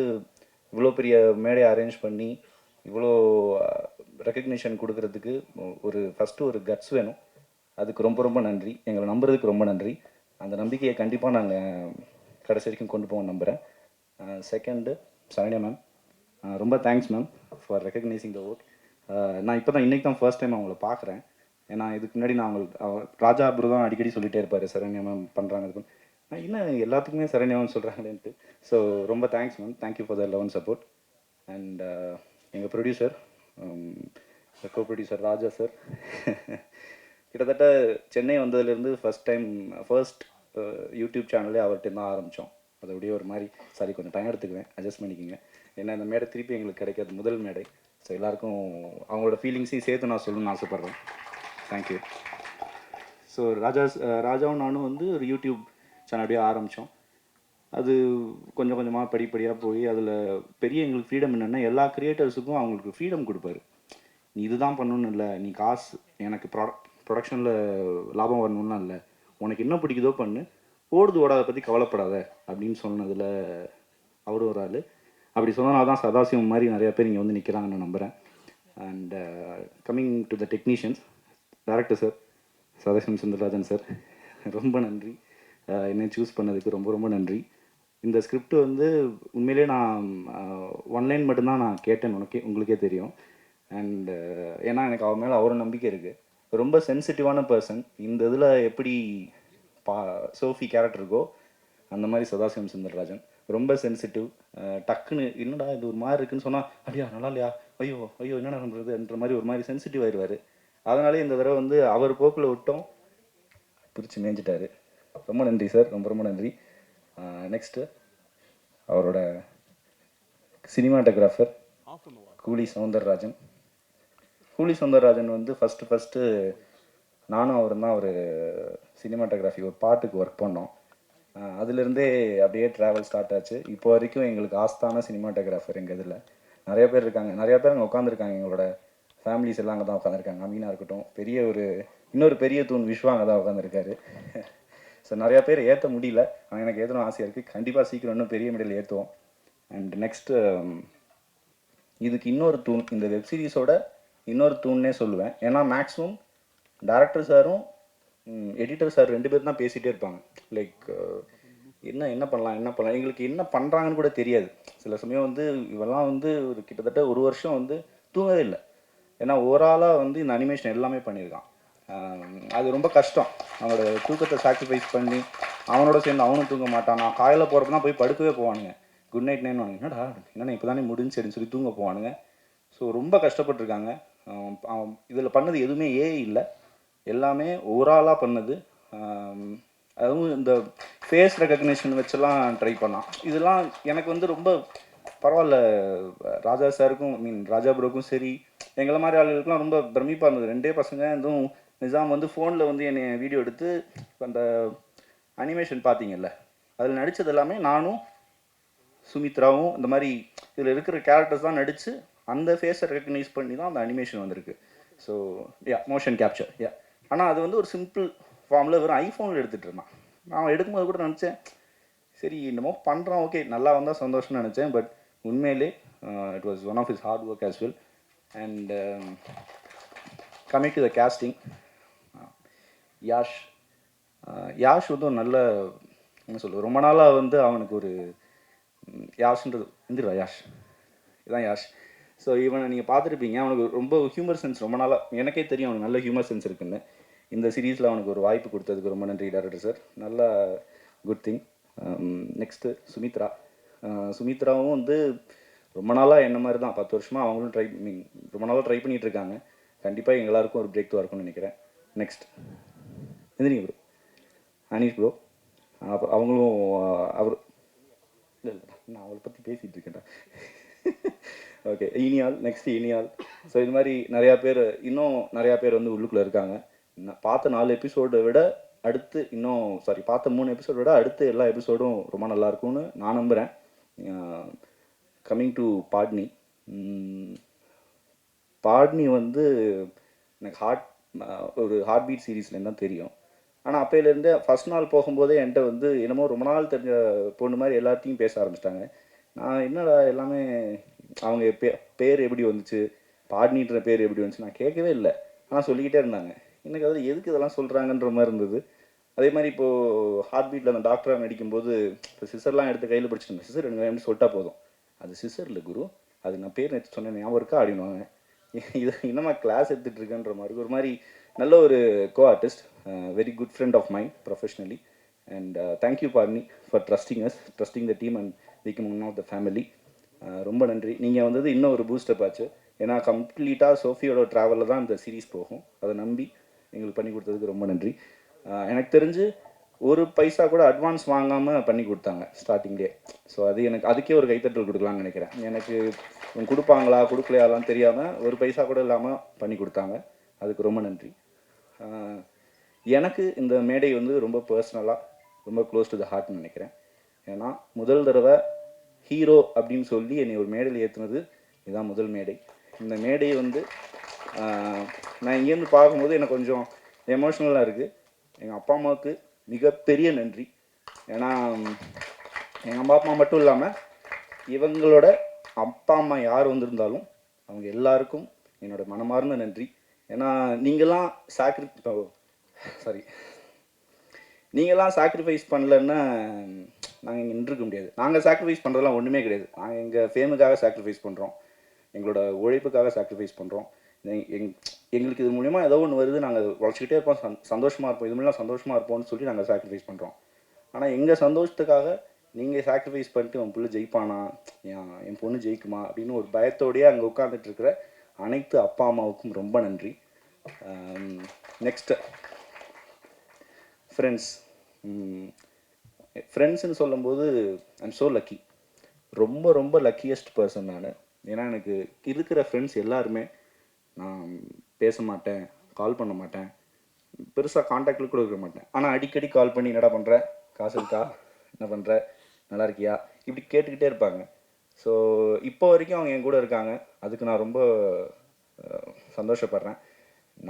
[SPEAKER 3] இவ்வளோ பெரிய மேடையை அரேஞ்ச் பண்ணி இவ்வளோ ரெக்கக்னிஷன் கொடுக்கறதுக்கு ஃபஸ்ட்டு ஒரு கட்ஸ் வேணும். அதுக்கு ரொம்ப ரொம்ப நன்றி. எங்களை நம்புறதுக்கு ரொம்ப நன்றி. அந்த நம்பிக்கையை கண்டிப்பாக நாங்கள் கடைசி வரைக்கும் கொண்டு போவோம் நம்புகிறேன். செகண்டு சரண்யா மேம், ரொம்ப thanks ma'am for recognising the work. நான் இப்போ தான் இன்றைக்கி தான் ஃபர்ஸ்ட் டைம் அவங்கள பார்க்குறேன். ஏன்னா இதுக்கு முன்னாடி நான் ராஜா அப்ரு தான் அடிக்கடி சொல்லிகிட்டே இருப்பார், சரண்யா மேம் பண்ணுறாங்க. நான் இன்னும் எல்லாத்துக்குமே சரண்யா மேம் சொல்கிறாங்களேன்ட்டு. ஸோ ரொம்ப thanks ma'am. Thank you for the love and support. And எங்கள் ப்ரொடியூசர், கோ ப்ரொடியூசர் ராஜா சார், கிட்டத்தட்ட சென்னை வந்ததுலேருந்து ஃபர்ஸ்ட் யூடியூப் சேனலே அவர்கிட்ட தான் ஆரம்பித்தோம். அது அப்படியே ஒரு மாதிரி கொஞ்சம் டைம் எடுத்துக்குவேன், அட்ஜஸ்ட் பண்ணிக்கோங்க. ஏன்னா இந்த மேடை திருப்பி எங்களுக்கு கிடைக்காது, முதல் மேடை. ஸோ எல்லாருக்கும் அவங்களோட ஃபீலிங்ஸையும் சேர்த்து நான் சொல்லணும்னு ஆசைப்பட்றேன். தேங்க்யூ. ஸோ ராஜாவும் நானும் வந்து ஒரு யூடியூப் சேனல் அப்படியே ஆரம்பித்தோம். அது கொஞ்சம் கொஞ்சமாக படிப்படியாக போய் அதில் பெரிய எங்களுக்கு ஃப்ரீடம் என்னென்னா, எல்லா க்ரியேட்டர்ஸுக்கும் அவங்களுக்கு ஃப்ரீடம் கொடுப்பாரு. நீ இதுதான் பண்ணணும்னு இல்லை, நீ காசு எனக்கு ப்ரொடக்ஷனில் லாபம் வரணும்லாம் இல்லை, உனக்கு என்ன பிடிக்குதோ பண்ணு, ஓடுது ஓடாத பற்றி கவலைப்படாத அப்படின்னு சொன்னதில் அவரும் ஒரு ஆள். அப்படி சொன்னனால தான் சதாசிவம் மாதிரி நிறையா பேர் இங்கே வந்து நிற்கிறாங்கன்னு நான் நம்புகிறேன். And coming to the technicians, director sir, Sadasivam Sundararajan sir, ரொம்ப நன்றி. என்னை சூஸ் பண்ணதுக்கு ரொம்ப ரொம்ப நன்றி. இந்த ஸ்கிரிப்ட் வந்து உண்மையிலே நான் 1 லைன் மட்டும்தான் நான் கேட்டேன், உங்களுக்கே தெரியும். அண்ட் ஏன்னா எனக்கு அவர் மேலே அவ்வளோ நம்பிக்கை இருக்குது. ரொம்ப சென்சிட்டிவான பர்சன். இந்த இதில் எப்படி சோஃபி கேரக்டர் இருக்கோ அந்த மாதிரி சதாசிவம் சுந்தரராஜன் ரொம்ப சென்சிட்டிவ். டக்குன்னு என்னடா இது ஒரு மாதிரி இருக்குன்னு சொன்னால், அப்படியா நல்லா இல்லையா, ஐயோ ஐயோ என்னடா பண்ணுறதுன்ற மாதிரி ஒரு மாதிரி சென்சிட்டிவ் ஆயிடுவார். அதனாலே இந்த தடவை வந்து அவர் போக்கில் விட்டோம், பிரித்து மேய்ஞ்சிட்டாரு. ரொம்ப நன்றி சார், ரொம்ப ரொம்ப நன்றி. நெக்ஸ்ட்டு அவரோட சினிமாட்டோகிராஃபர் கூலி சௌந்தரராஜன். கூலி சௌந்தரராஜன் வந்து ஃபஸ்ட்டு நானும் அவரும் தான் ஒரு சினிமாட்டோகிராஃபி ஒரு பாட்டுக்கு ஒர்க் பண்ணோம். அதுலேருந்தே அப்படியே ட்ராவல் ஸ்டார்ட் ஆச்சு. இப்போ வரைக்கும் எங்களுக்கு ஆஸ்தான சினிமாட்டோகிராஃபர் எங்கள் இதில் நிறைய பேர் இருக்காங்க. நிறையா பேர் அங்கே உட்காந்துருக்காங்க. எங்களோட ஃபேமிலிஸ் எல்லாம் அங்கே தான் உட்காந்துருக்காங்க. அமீனா இருக்கட்டும், இன்னொரு பெரிய தூண் விஸ்வா அங்கே தான் உட்காந்துருக்காரு. ஸோ நிறையா பேர் ஏற்ற முடியல, ஆனால் எனக்கு ஏற்றணும் ஆசையாக இருக்குது. கண்டிப்பாக சீக்கிரம் இன்னும் பெரிய மெடல் ஏற்றுவோம். அண்ட் நெக்ஸ்ட்டு இதுக்கு இன்னொரு தூண், இந்த வெப்சீரிஸோட இன்னொரு தூண்னே சொல்லுவேன். ஏன்னா மேக்ஸிமம் டேரக்டர் சாரும் எடிட்டர் சார் 2 பேர் தான் பேசிகிட்டே இருப்பாங்க. லைக் என்ன பண்ணலாம் எங்களுக்கு என்ன பண்ணுறாங்கன்னு கூட தெரியாது. சில சமயம் வந்து இவெல்லாம் வந்து ஒரு கிட்டத்தட்ட 1 வருஷம் வந்து தூங்கவே இல்லை. ஏன்னா ஓவராலாக வந்து இந்த அனிமேஷன் எல்லாமே பண்ணியிருக்கான். அது ரொம்ப கஷ்டம். அவனோட தூக்கத்தை சாக்ரிஃபைஸ் பண்ணி அவனோட சேர்ந்து அவனும் தூங்க மாட்டான். நான் காலையில் போகிறப்ப தான் போய் படுக்கவே போவானுங்க. குட் நைட் நேன்னு, என்னடா என்னென்ன இப்போ தானே முடிஞ்சுன்னு சொல்லி தூங்க போவானுங்க. ஸோ ரொம்ப கஷ்டப்பட்டுருக்காங்க. அவன் இதில் பண்ணது எதுவுமே இல்லை, எல்லாமே ஓவராலாக பண்ணது. அதுவும் இந்த ஃபேஸ் ரெக்கக்னிஷன் வச்செல்லாம் ட்ரை பண்ணான். இதெல்லாம் எனக்கு வந்து ரொம்ப பரவாயில்ல. ராஜா சாருக்கும் ராஜா ப்ரோக்கும் சரி, எங்களை மாதிரி ஆளுகளுக்குலாம் ரொம்ப பிரமிப்பாக இருந்தது. 2 பசங்க. இதுவும் நிஜாம் வந்து ஃபோனில் வந்து என்னை வீடியோ எடுத்து அந்த அனிமேஷன் பார்த்தீங்கல்ல, அதில் நடித்தது எல்லாமே நானும் சுமித்ராவும் இந்த மாதிரி இதில் இருக்கிற கேரக்டர்ஸ் தான் நடித்து அந்த ஃபேஸை ரெக்கக்னைஸ் பண்ணி தான் அந்த அனிமேஷன் வந்திருக்கு. ஸோ மோஷன் கேப்சர் ஆனால் அது வந்து ஒரு சிம்பிள் ஃபார்மில் வெறும் ஐஃபோனில் எடுத்துகிட்டு இருந்தான். நான் எடுக்கும்போது கூட நினச்சேன், சரி என்னமோ பண்ணுறான், ஓகே நல்லா வந்தால் சந்தோஷம்னு நினச்சேன். பட் உண்மையிலே it was one of his hard work as well. And coming to the casting, Yash வந்து ஒரு நல்ல என்ன சொல்லுவது, ரொம்ப நாளாக வந்து அவனுக்கு ஒரு யாஷ்ன்றது இந்திரா யாஷ் இதுதான் யாஷ். ஸோ இவனை நீங்கள் பார்த்துருப்பீங்க, அவனுக்கு ரொம்ப ஹியூமர் சென்ஸ் ரொம்ப நாளாக எனக்கே தெரியும் அவனுக்கு நல்ல ஹியூமர் சென்ஸ் இருக்குன்னு. இந்த சீரீஸில் அவனுக்கு ஒரு வாய்ப்பு கொடுத்ததுக்கு ரொம்ப நன்றி டைரக்டர் சார். நல்லா குட் திங். நெக்ஸ்ட்டு சுமித்ராவும் வந்து ரொம்ப நாளாக என்ன மாதிரி தான் 10 வருஷமாக அவங்களும் ரொம்ப நாளாக ட்ரை பண்ணிகிட்டு இருக்காங்க. கண்டிப்பாக எங்கள் எல்லாருக்கும் ஒரு பிரேக் த்ரூ இருக்கும்னு நினைக்கிறேன். நெக்ஸ்ட் எந்திரிங்க ப்ரோ, அனீஷ் ப்ரோ. அவங்களும் அவர் இல்லை நான் அவளை பற்றி பேசிகிட்டு இருக்கேன்டா. Okay, next இனியால். ஸோ இது மாதிரி இன்னும் நிறையா பேர் வந்து உள்ளுக்குள்ளே இருக்காங்க. நான் பார்த்த 4 எபிசோடை விட அடுத்து பார்த்த 3 எபிசோடை விட அடுத்து எல்லா எபிசோடும் ரொம்ப நல்லா இருக்கும்னு நான் நம்புகிறேன். கம்மிங் டு பாட்னி வந்து எனக்கு ஒரு ஹார்ட் பீட் சீரீஸ்லேருந்து தான் தெரியும். ஆனால் அப்போலேருந்து ஃபஸ்ட் நாள் போகும்போதே என்கிட்ட வந்து என்னமோ ரொம்ப நாள் தெரிஞ்ச பொண்ணு மாதிரி எல்லாத்தையும் பேச ஆரம்பிச்சிட்டாங்க. நான் என்னடா எல்லாமே அவங்க பேர் எப்படி வந்துச்சு, பாட்னின்ற பேர் எப்படி வந்துச்சு நான் கேட்கவே இல்லை. ஆனால் சொல்லிக்கிட்டே இருந்தாங்க. எனக்கு அதில் எதுக்கு இதெல்லாம் சொல்கிறாங்கன்ற மாதிரி இருந்தது. அதே மாதிரி இப்போது ஹார்ட் பீட்டில் அந்த டாக்டராக நடிக்கும்போது இப்போ சிசர்லாம் எடுத்து கையில் பிடிச்சிட்டு சிசர் எனக்கு எப்படி சொல்லிட்டா போதும், அது சிசர் இல்லை குரு, அது நான் பேர் நேற்று சொன்னேன் ஞாபகம் இருக்கா அப்படின்வாங்க. இது இன்னமா கிளாஸ் எடுத்துகிட்டு இருக்கேன்ற மாதிரி ஒரு மாதிரி நல்ல ஒரு co artist, very good friend of mind professionally. And thank you Patni for trusting the team and becoming one of the family. ரொம்ப நன்றி. நீங்கள் வந்தது இன்னும் ஒரு பூஸ்டப் ஆச்சு. ஏன்னா கம்ப்ளீட்டாக சோஃபியோட ட்ராவலில் தான் இந்த சீரீஸ் போகும். அதை நம்பி எங்களுக்கு பண்ணி கொடுத்ததுக்கு ரொம்ப நன்றி. எனக்கு தெரிஞ்சு ஒரு பைசா கூட அட்வான்ஸ் வாங்காமல் பண்ணி கொடுத்தாங்க ஸ்டார்டிங்லேயே. ஸோ அது எனக்கு அதுக்கே ஒரு கைத்தட்டல் கொடுக்கலான்னு நினைக்கிறேன். எனக்கு கொடுப்பாங்களா கொடுக்கலையாலாம் தெரியாமல் ஒரு பைசா கூட இல்லாமல் பண்ணி கொடுத்தாங்க. அதுக்கு ரொம்ப நன்றி. எனக்கு இந்த மேடை வந்து ரொம்ப பர்சனலாக ரொம்ப க்ளோஸ் டு த ஹார்ட்னு நினைக்கிறேன். ஏன்னா முதல் தடவை ஹீரோ அப்படின்னு சொல்லி என்னை ஒரு மேடையில் ஏற்றுனது இதுதான் முதல் மேடை. இந்த மேடையை வந்து நான் இங்கேருந்து பார்க்கும்போது எனக்கு கொஞ்சம் எமோஷ்னலாக இருக்குது. எங்கள் அப்பா அம்மாவுக்கு மிகப்பெரிய நன்றி. ஏன்னா எங்கள் அம்மா மட்டும் இல்லாமல் இவங்களோட அப்பா அம்மா யார் வந்திருந்தாலும் அவங்க எல்லாருக்கும் என்னோடய மனமார்ந்த நன்றி. ஏன்னா நீங்களாம் சாக்ரிஃபைஸ் பண்ணலன்னா நாங்கள் இங்கே நின்றுக்க முடியாது. நாங்கள் சாக்ரிஃபைஸ் பண்ணுறதுலாம் ஒன்றுமே கிடையாது. நாங்கள் எங்கள் ஃபேமுக்காக சாக்ரிஃபைஸ் பண்ணுறோம், எங்களோட உழைப்புக்காக சாக்ரிஃபைஸ் பண்ணுறோம். எங்களுக்கு இது மூலிமா ஏதோ ஒன்று வருது, நாங்கள் உழைச்சிக்கிட்டே இருப்போம், சந்தோஷமாக இருப்போம், இது மூலம் சந்தோஷமாக இருப்போம்னு சொல்லி நாங்கள் சாக்ரிஃபைஸ் பண்ணுறோம். ஆனால் எங்கள் சந்தோஷத்துக்காக நீங்கள் சாக்ரிஃபைஸ் பண்ணிட்டு உன் பிள்ளை ஜெயிப்பானா, என் பொண்ணு ஜெயிக்குமா அப்படின்னு ஒரு பயத்தோடையே அங்கே உட்காந்துட்டு இருக்கிற அனைத்து அப்பா அம்மாவுக்கும் ரொம்ப நன்றி. நெக்ஸ்ட்டு ஃப்ரெண்ட்ஸ்ன்னு சொல்லும்போது ஐம் ஸோ லக்கி. ரொம்ப ரொம்ப லக்கியஸ்ட் பர்சன் நான். ஏன்னா எனக்கு இருக்கிற ஃப்ரெண்ட்ஸ் எல்லாருமே நான் பேச மாட்டேன், கால் பண்ண மாட்டேன், பெருசாக காண்டாக்டில் கூட இருக்க மாட்டேன். ஆனால் அடிக்கடி கால் பண்ணி என்னடா பண்ணுற, காசு இருக்கா, என்ன பண்ணுற, நல்லா இருக்கியா, இப்படி கேட்டுக்கிட்டே இருப்பாங்க. ஸோ இப்போ வரைக்கும் அவங்க என் கூட இருக்காங்க. அதுக்கு நான் ரொம்ப சந்தோஷப்படுறேன்.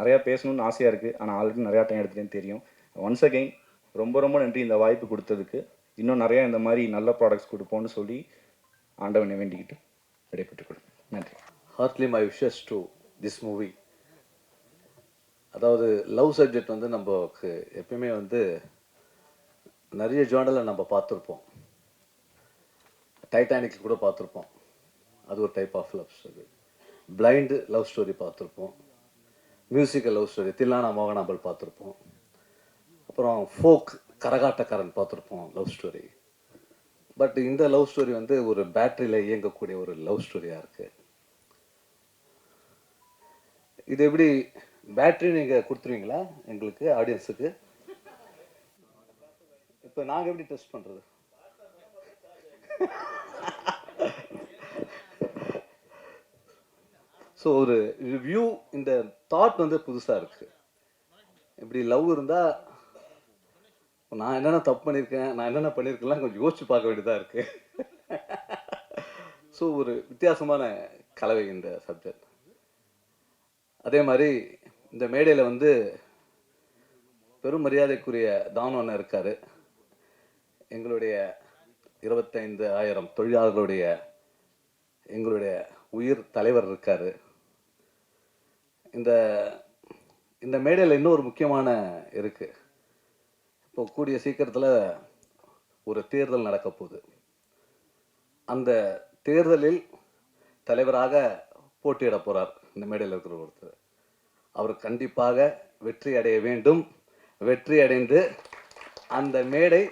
[SPEAKER 3] நிறையா பேசணும்னு ஆசையாக இருக்குது, ஆனால் ஆல்ரெடி நிறையா டைம் எடுத்துகிட்டேன்னு தெரியும். ஒன்ஸ் அகெயின் ரொம்ப ரொம்ப நன்றி இந்த வாய்ப்பு கொடுத்ததுக்கு. இன்னும் நிறையா இந்த மாதிரி நல்ல ப்ராடக்ட்ஸ் கொடுப்போம்னு சொல்லி ஆண்டவனை வேண்டிக்கிட்டு விடைபெற்றுக் நன்றி.
[SPEAKER 4] Heartly my wishes to this movie. அதாவது லவ் சப்ஜெக்ட் வந்து நமக்கு எப்பயுமே வந்து நிறைய ஜேர்னலில் நம்ம பார்த்துருப்போம். டைட்டானிக் கூட பார்த்துருப்போம், அது ஒரு type of love story. Blind love story பார்த்துருப்போம், musical love story Thillana Mohanambal பார்த்துருப்போம், அப்புறம் ஃபோக் கரகாட்டக்காரன் பார்த்துருப்போம் லவ் ஸ்டோரி. பட் இந்த லவ் ஸ்டோரி வந்து ஒரு பேட்டரியில் இயங்கக்கூடிய ஒரு லவ் ஸ்டோரியாக இருக்குது. இது எப்படி பேட்டரி நீங்கள் கொடுத்துருவீங்களா எங்களுக்கு ஆடியன்ஸுக்கு? இப்போ நாங்கள் எப்படி டெஸ்ட் பண்ணுறது? ஸோ ஒரு ரிவ்யூ, இந்த தாட் வந்து புதுசாக இருக்குது. இப்படி லவ் இருந்தால் நான் என்னென்ன தப்பு பண்ணியிருக்கேன், நான் என்னென்ன பண்ணியிருக்கேன்லாம் கொஞ்சம் யோசிச்சு பார்க்க வேண்டியதாக இருக்குது. ஸோ ஒரு வித்தியாசமான கலவை இந்த சப்ஜெக்ட். அதே மாதிரி இந்த மேடையில் வந்து பெரும் மரியாதைக்குரிய தானோன்னு இருக்கார். எங்களுடைய 25,000 தொழிலாளர்களுடைய எங்களுடைய உயிர் தலைவர் இருக்கார். இந்த இந்த மேடையில் இன்னொரு முக்கியமான இருக்குது. இப்போ கூடிய சீக்கிரத்தில் ஒரு தேர்தல் நடக்க போகுது. அந்த தேர்தலில் தலைவராக போட்டியிட போகிறார் இந்த மேடையில் இருக்கிற ஒருத்தர். அவர் கண்டிப்பாக வெற்றி அடைய வேண்டும். வெற்றி அடைந்து அந்த மேடை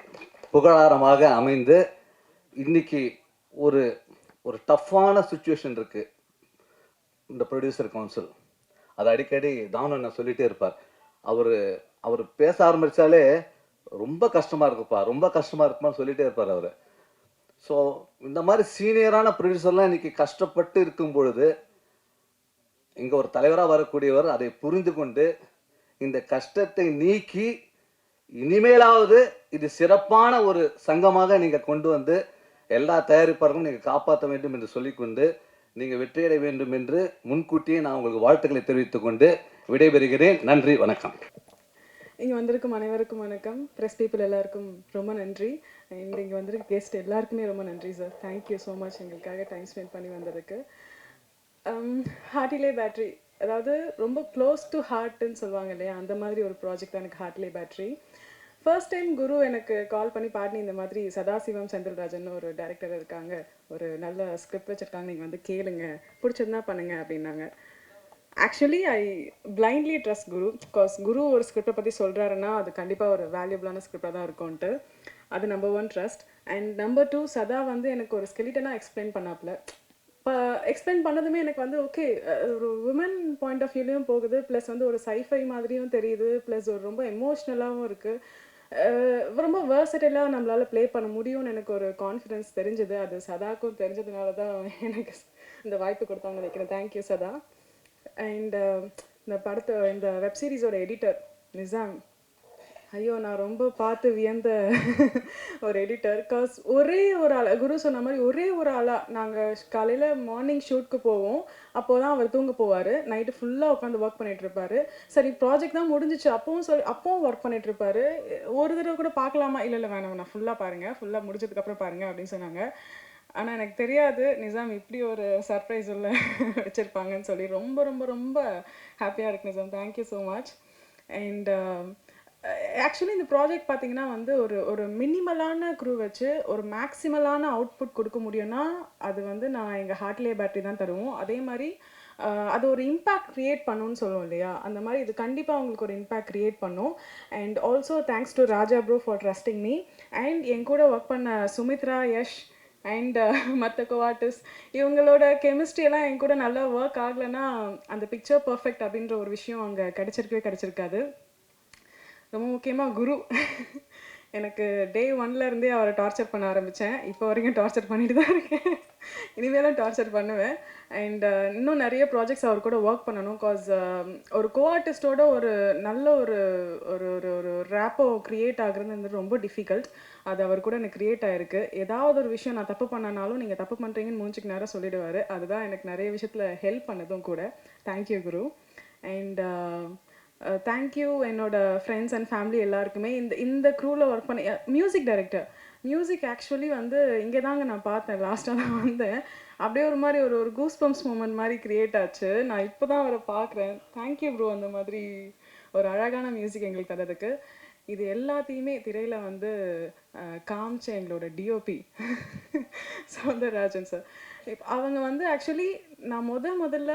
[SPEAKER 4] புகழாரமாக அமைந்து, இன்னைக்கு ஒரு ஒரு டஃப்பான சுச்சுவேஷன் இருக்குது இந்த ப்ரொடியூசர் கவுன்சில். அது அடிக்கடி தானு என்ன சொல்லிகிட்டே இருப்பார். அவர் பேச ஆரம்பித்தாலே ரொம்ப கஷ்டமாக இருக்குப்பா, ரொம்ப கஷ்டமாக இருக்குமான்னு சொல்லிகிட்டே இருப்பார் அவர். ஸோ இந்த மாதிரி சீனியரான ப்ரொடியூசர்லாம் இன்னைக்கு கஷ்டப்பட்டு இருக்கும் பொழுது இங்கே ஒரு தலைவராக வரக்கூடியவர் அதை புரிந்து கொண்டு இந்த கஷ்டத்தை நீக்கி இனிமேலாவது இது சிறப்பான ஒரு சங்கமாக நீங்கள் கொண்டு வந்து எல்லா தயாரிப்பாளர்களும் நீங்கள் காப்பாற்ற வேண்டும் என்று சொல்லிக்கொண்டு நீங்கள் வெற்றியடைய வேண்டும் என்று முன்கூட்டியே நான் உங்களுக்கு வாழ்த்துக்களை தெரிவித்துக் கொண்டு விடைபெறுகிறேன். நன்றி, வணக்கம்.
[SPEAKER 5] இங்கே வந்திருக்கும் அனைவருக்கும் வணக்கம். ப்ரெஸ் பீப்புள் எல்லாருக்கும் ரொம்ப நன்றி. அண்ட் இங்கே வந்திருக்க கெஸ்ட் எல்லாருக்குமே ரொம்ப நன்றி சார். தேங்க்யூ ஸோ மச் எங்களுக்காக டைம் ஸ்பெண்ட் பண்ணி வந்ததுக்கு. ஹார்ட்லே பேட்ரி, அதாவது ரொம்ப க்ளோஸ் டு ஹார்ட்னு சொல்லுவாங்க இல்லையா, அந்த மாதிரி ஒரு ப்ராஜெக்ட் தான் எனக்கு ஹார்ட்லே பேட்ரி. ஃபர்ஸ்ட் டைம் குரு எனக்கு கால் பண்ணி பாடி இந்த மாதிரி சதாசிவம் செந்தில்ராஜன் ஒரு டைரக்டர் இருக்காங்க, ஒரு நல்ல ஸ்கிரிப்ட் வச்சுருக்காங்க, நீங்கள் வந்து கேளுங்க, பிடிச்சிருந்தா பண்ணுங்க அப்படின்னாங்க. Actually I blindly trust Guru. Because Guru ஒரு ஸ்கிரிப்டை பற்றி சொல்கிறாருன்னா அது கண்டிப்பாக ஒரு வேல்யூபிளான ஸ்கிரிப்டாக தான் இருக்கும்ன்ட்டு. அது நம்பர் 1 ட்ரஸ்ட். அண்ட் நம்பர் 2, சதா வந்து எனக்கு ஒரு ஸ்கெலிட்டனாக எக்ஸ்பிளைன் பண்ணாப்புல. இப்போ எக்ஸ்பிளைன் பண்ணதுமே எனக்கு வந்து ஓகே, ஒரு உமன் பாயிண்ட் ஆஃப் வியூலையும் போகுது, ப்ளஸ் வந்து ஒரு சைஃபை மாதிரியும் தெரியுது, ப்ளஸ் ஒரு ரொம்ப எமோஷ்னலாகவும் இருக்குது, ரொம்ப வேர்சடைலாக நம்மளால் ப்ளே பண்ண முடியும்னு எனக்கு ஒரு கான்ஃபிடென்ஸ் தெரிஞ்சுது. அது சதாக்கும் தெரிஞ்சதுனால தான் எனக்கு இந்த வாய்ப்பு கொடுத்தாங்கன்னு நினைக்கிறேன். தேங்க்யூ சதா. அண்ட் இந்த வெப் சீரிஸோட எடிட்டர் நிசாம், ஐயோ நான் ரொம்ப பார்த்து வியந்த ஒரு எடிட்டர். காஸ் ஒரே ஒரு ஆள், குரு சொன்ன மாதிரி ஒரே ஒரு ஆளாக நாங்கள் காலையில் மார்னிங் ஷூட்க்கு போவோம், அப்போது தான் அவர் தூங்க போவார், நைட்டு ஃபுல்லாக உட்காந்து ஒர்க் பண்ணிகிட்ருப்பாரு. சரி ப்ராஜெக்ட் தான் முடிஞ்சிச்சு, அப்பவும் ஒர்க் பண்ணிகிட்ருப்பாரு. ஒரு தடவை கூட பார்க்கலாமா, இல்லை வேணாம் நான் ஃபுல்லாக பாருங்கள், ஃபுல்லாக முடிஞ்சதுக்கப்புறம் பாருங்கள் அப்படின்னு சொன்னாங்க. ஆனால் எனக்கு தெரியாது நிசாம் இப்படி ஒரு சர்ப்ரைஸ் உள்ள வச்சுருப்பாங்கன்னு சொல்லி ரொம்ப ரொம்ப ரொம்ப ஹாப்பியாக இருக்கு Nizam. Thank you so much. And actually இந்த ப்ராஜெக்ட் பார்த்தீங்கன்னா வந்து ஒரு மினிமலான க்ரூ வச்சு ஒரு மேக்ஸிமலான அவுட்புட் கொடுக்க முடியும்னா அது வந்து நான் எங்கள் ஹார்ட்லே பேட்டரி தான் தருவோம். அதே மாதிரி அது ஒரு இம்பேக்ட் க்ரியேட் பண்ணுன்னு சொல்லுவோம் இல்லையா, அந்த மாதிரி இது கண்டிப்பாக உங்களுக்கு ஒரு இம்பேக்ட் க்ரியேட் பண்ணும். And also thanks to Raja bro for trusting me. And என் கூட ஒர்க் பண்ண சுமித்ரா, யஷ் அண்ட் மற்ற கோஆர்டிஸ்ட், இவங்களோட கெமிஸ்ட்ரியெல்லாம் என் கூட நல்லா ஒர்க் ஆகலைன்னா அந்த பிக்சர் பர்ஃபெக்ட் அப்படின்ற ஒரு விஷயம் அங்கே கிடச்சிருக்காது. ரொம்ப முக்கியமாக குரு, எனக்கு டே 1லேருந்தே அவரை டார்ச்சர் பண்ண ஆரம்பித்தேன். இப்போ வரைக்கும் டார்ச்சர் பண்ணிட்டு தான் இருக்கேன், இனிமேலும் டார்ச்சர் பண்ணுவேன். அண்ட் இன்னும் நிறைய ப்ராஜெக்ட்ஸ் அவர் கூட ஒர்க் பண்ணணும். காஸ் ஒரு கோஆர்டிஸ்டோட ஒரு நல்ல ஒரு ஒரு ஒரு ரேப்போ க்ரியேட் ஆகுறது ரொம்ப டிஃபிகல்ட். அது அவர் கூட எனக்கு க்ரியேட் ஆகிருக்கு. ஏதாவது ஒரு விஷயம் நான் தப்பு பண்ணனாலும் நீங்கள் தப்பு பண்ணுறீங்கன்னு மூஞ்சிக்கு நேரம் சொல்லிடுவார். அதுதான் எனக்கு நிறைய விஷயத்தில் ஹெல்ப் பண்ணதும் கூட. Thank you Guru. அண்ட் தேங்க்யூ என்னோட ஃப்ரெண்ட்ஸ் அண்ட் ஃபேமிலி எல்லாருக்குமே. இந்த க்ரூவில் ஒர்க் பண்ண மியூசிக் டைரக்டர், மியூசிக் ஆக்சுவலி வந்து இங்கே தாங்க நான் பார்த்தேன், லாஸ்ட்டாக தான் வந்தேன். அப்படியே ஒரு மாதிரி ஒரு கூஸ் பம்ப்ஸ் மூமெண்ட் மாதிரி க்ரியேட் ஆச்சு. நான் இப்போ தான் அவரை பார்க்குறேன். தேங்க்யூ ப்ரோ, அந்த மாதிரி ஒரு அழகான மியூசிக் எங்களுக்கு தரதுக்கு. இது எல்லாத்தையுமே திரையில் வந்து காமிச்ச எங்களோட டிஓபி சௌந்தரராஜன் சார். அவங்க வந்து ஆக்சுவலி நான் முதல்ல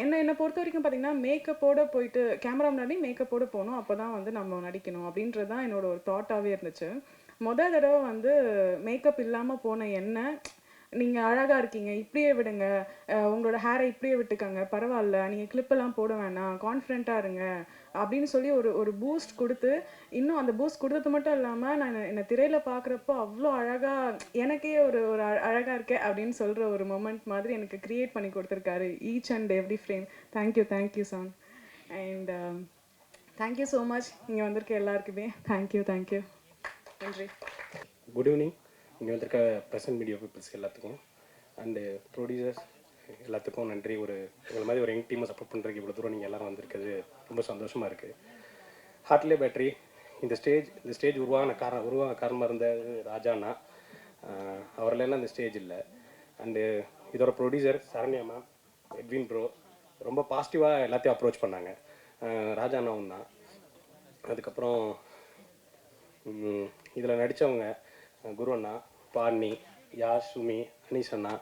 [SPEAKER 5] என்னை பொறுத்த வரைக்கும் பார்த்தீங்கன்னா மேக்கப்போடு போயிட்டு கேமரா முன்னாடி மேக்கப்போடு போகணும், அப்போ தான் வந்து நம்ம நடிக்கணும் அப்படின்றது தான் என்னோட ஒரு தாட்டாகவே இருந்துச்சு. தடவை வந்து மேக்கப் இல்லாமல் போன என்ன, நீங்கள் அழகாக இருக்கீங்க, இப்படியே விடுங்க, உங்களோட ஹேரை இப்படியே விட்டுக்கங்க, பரவாயில்ல, நீங்கள் கிளிப்பெல்லாம் போட வேணாம், கான்ஃபிடென்ட்டாக இருங்க அப்படின்னு சொல்லி ஒரு பூஸ்ட் கொடுத்து, இன்னும் அந்த பூஸ்ட் கொடுத்தது மட்டும் இல்லாமல் நான் என்னை திரையில் பார்க்குறப்போ அவ்வளோ அழகாக, எனக்கே ஒரு அழகாக இருக்கேன் அப்படின்னு சொல்கிற ஒரு மொமெண்ட் மாதிரி எனக்கு க்ரியேட் பண்ணி கொடுத்துருக்காரு each and every frame. Thank you song. And thank you so much இங்கே வந்திருக்க எல்லாருக்குமே. தேங்க்யூ நன்றி.
[SPEAKER 6] Good evening. இங்கே வந்திருக்க ப்ரெசன்ட் மீடியா பீப்புள்ஸ் எல்லாத்துக்கும் அண்டு ப்ரொடியூசர்ஸ் எல்லாத்துக்கும் நன்றி. எங்களை மாதிரி ஒரு யங் டீமை சப்போர்ட் பண்ணுறதுக்கு இவ்வளோ தூரம் நீங்கள் எல்லோரும் வந்திருக்கிறது ரொம்ப சந்தோஷமாக இருக்குது. ஹார்ட்லே பேட்டரி இந்த ஸ்டேஜ் உருவாக காரணமாக இருந்தது ராஜாண்ணா. அவர்லாம் இந்த ஸ்டேஜ் இல்லை. அண்டு இதோட producer Saranya ma'am, Edwin bro ரொம்ப பாசிட்டிவாக எல்லாத்தையும் அப்ரோச் பண்ணாங்க. ராஜாண்ணாவும் தான். அதுக்கப்புறம் இதில் நடித்தவங்க குரு அண்ணா, பாட்னி, யாஷ், சுமி, அனீஷ் அண்ணா,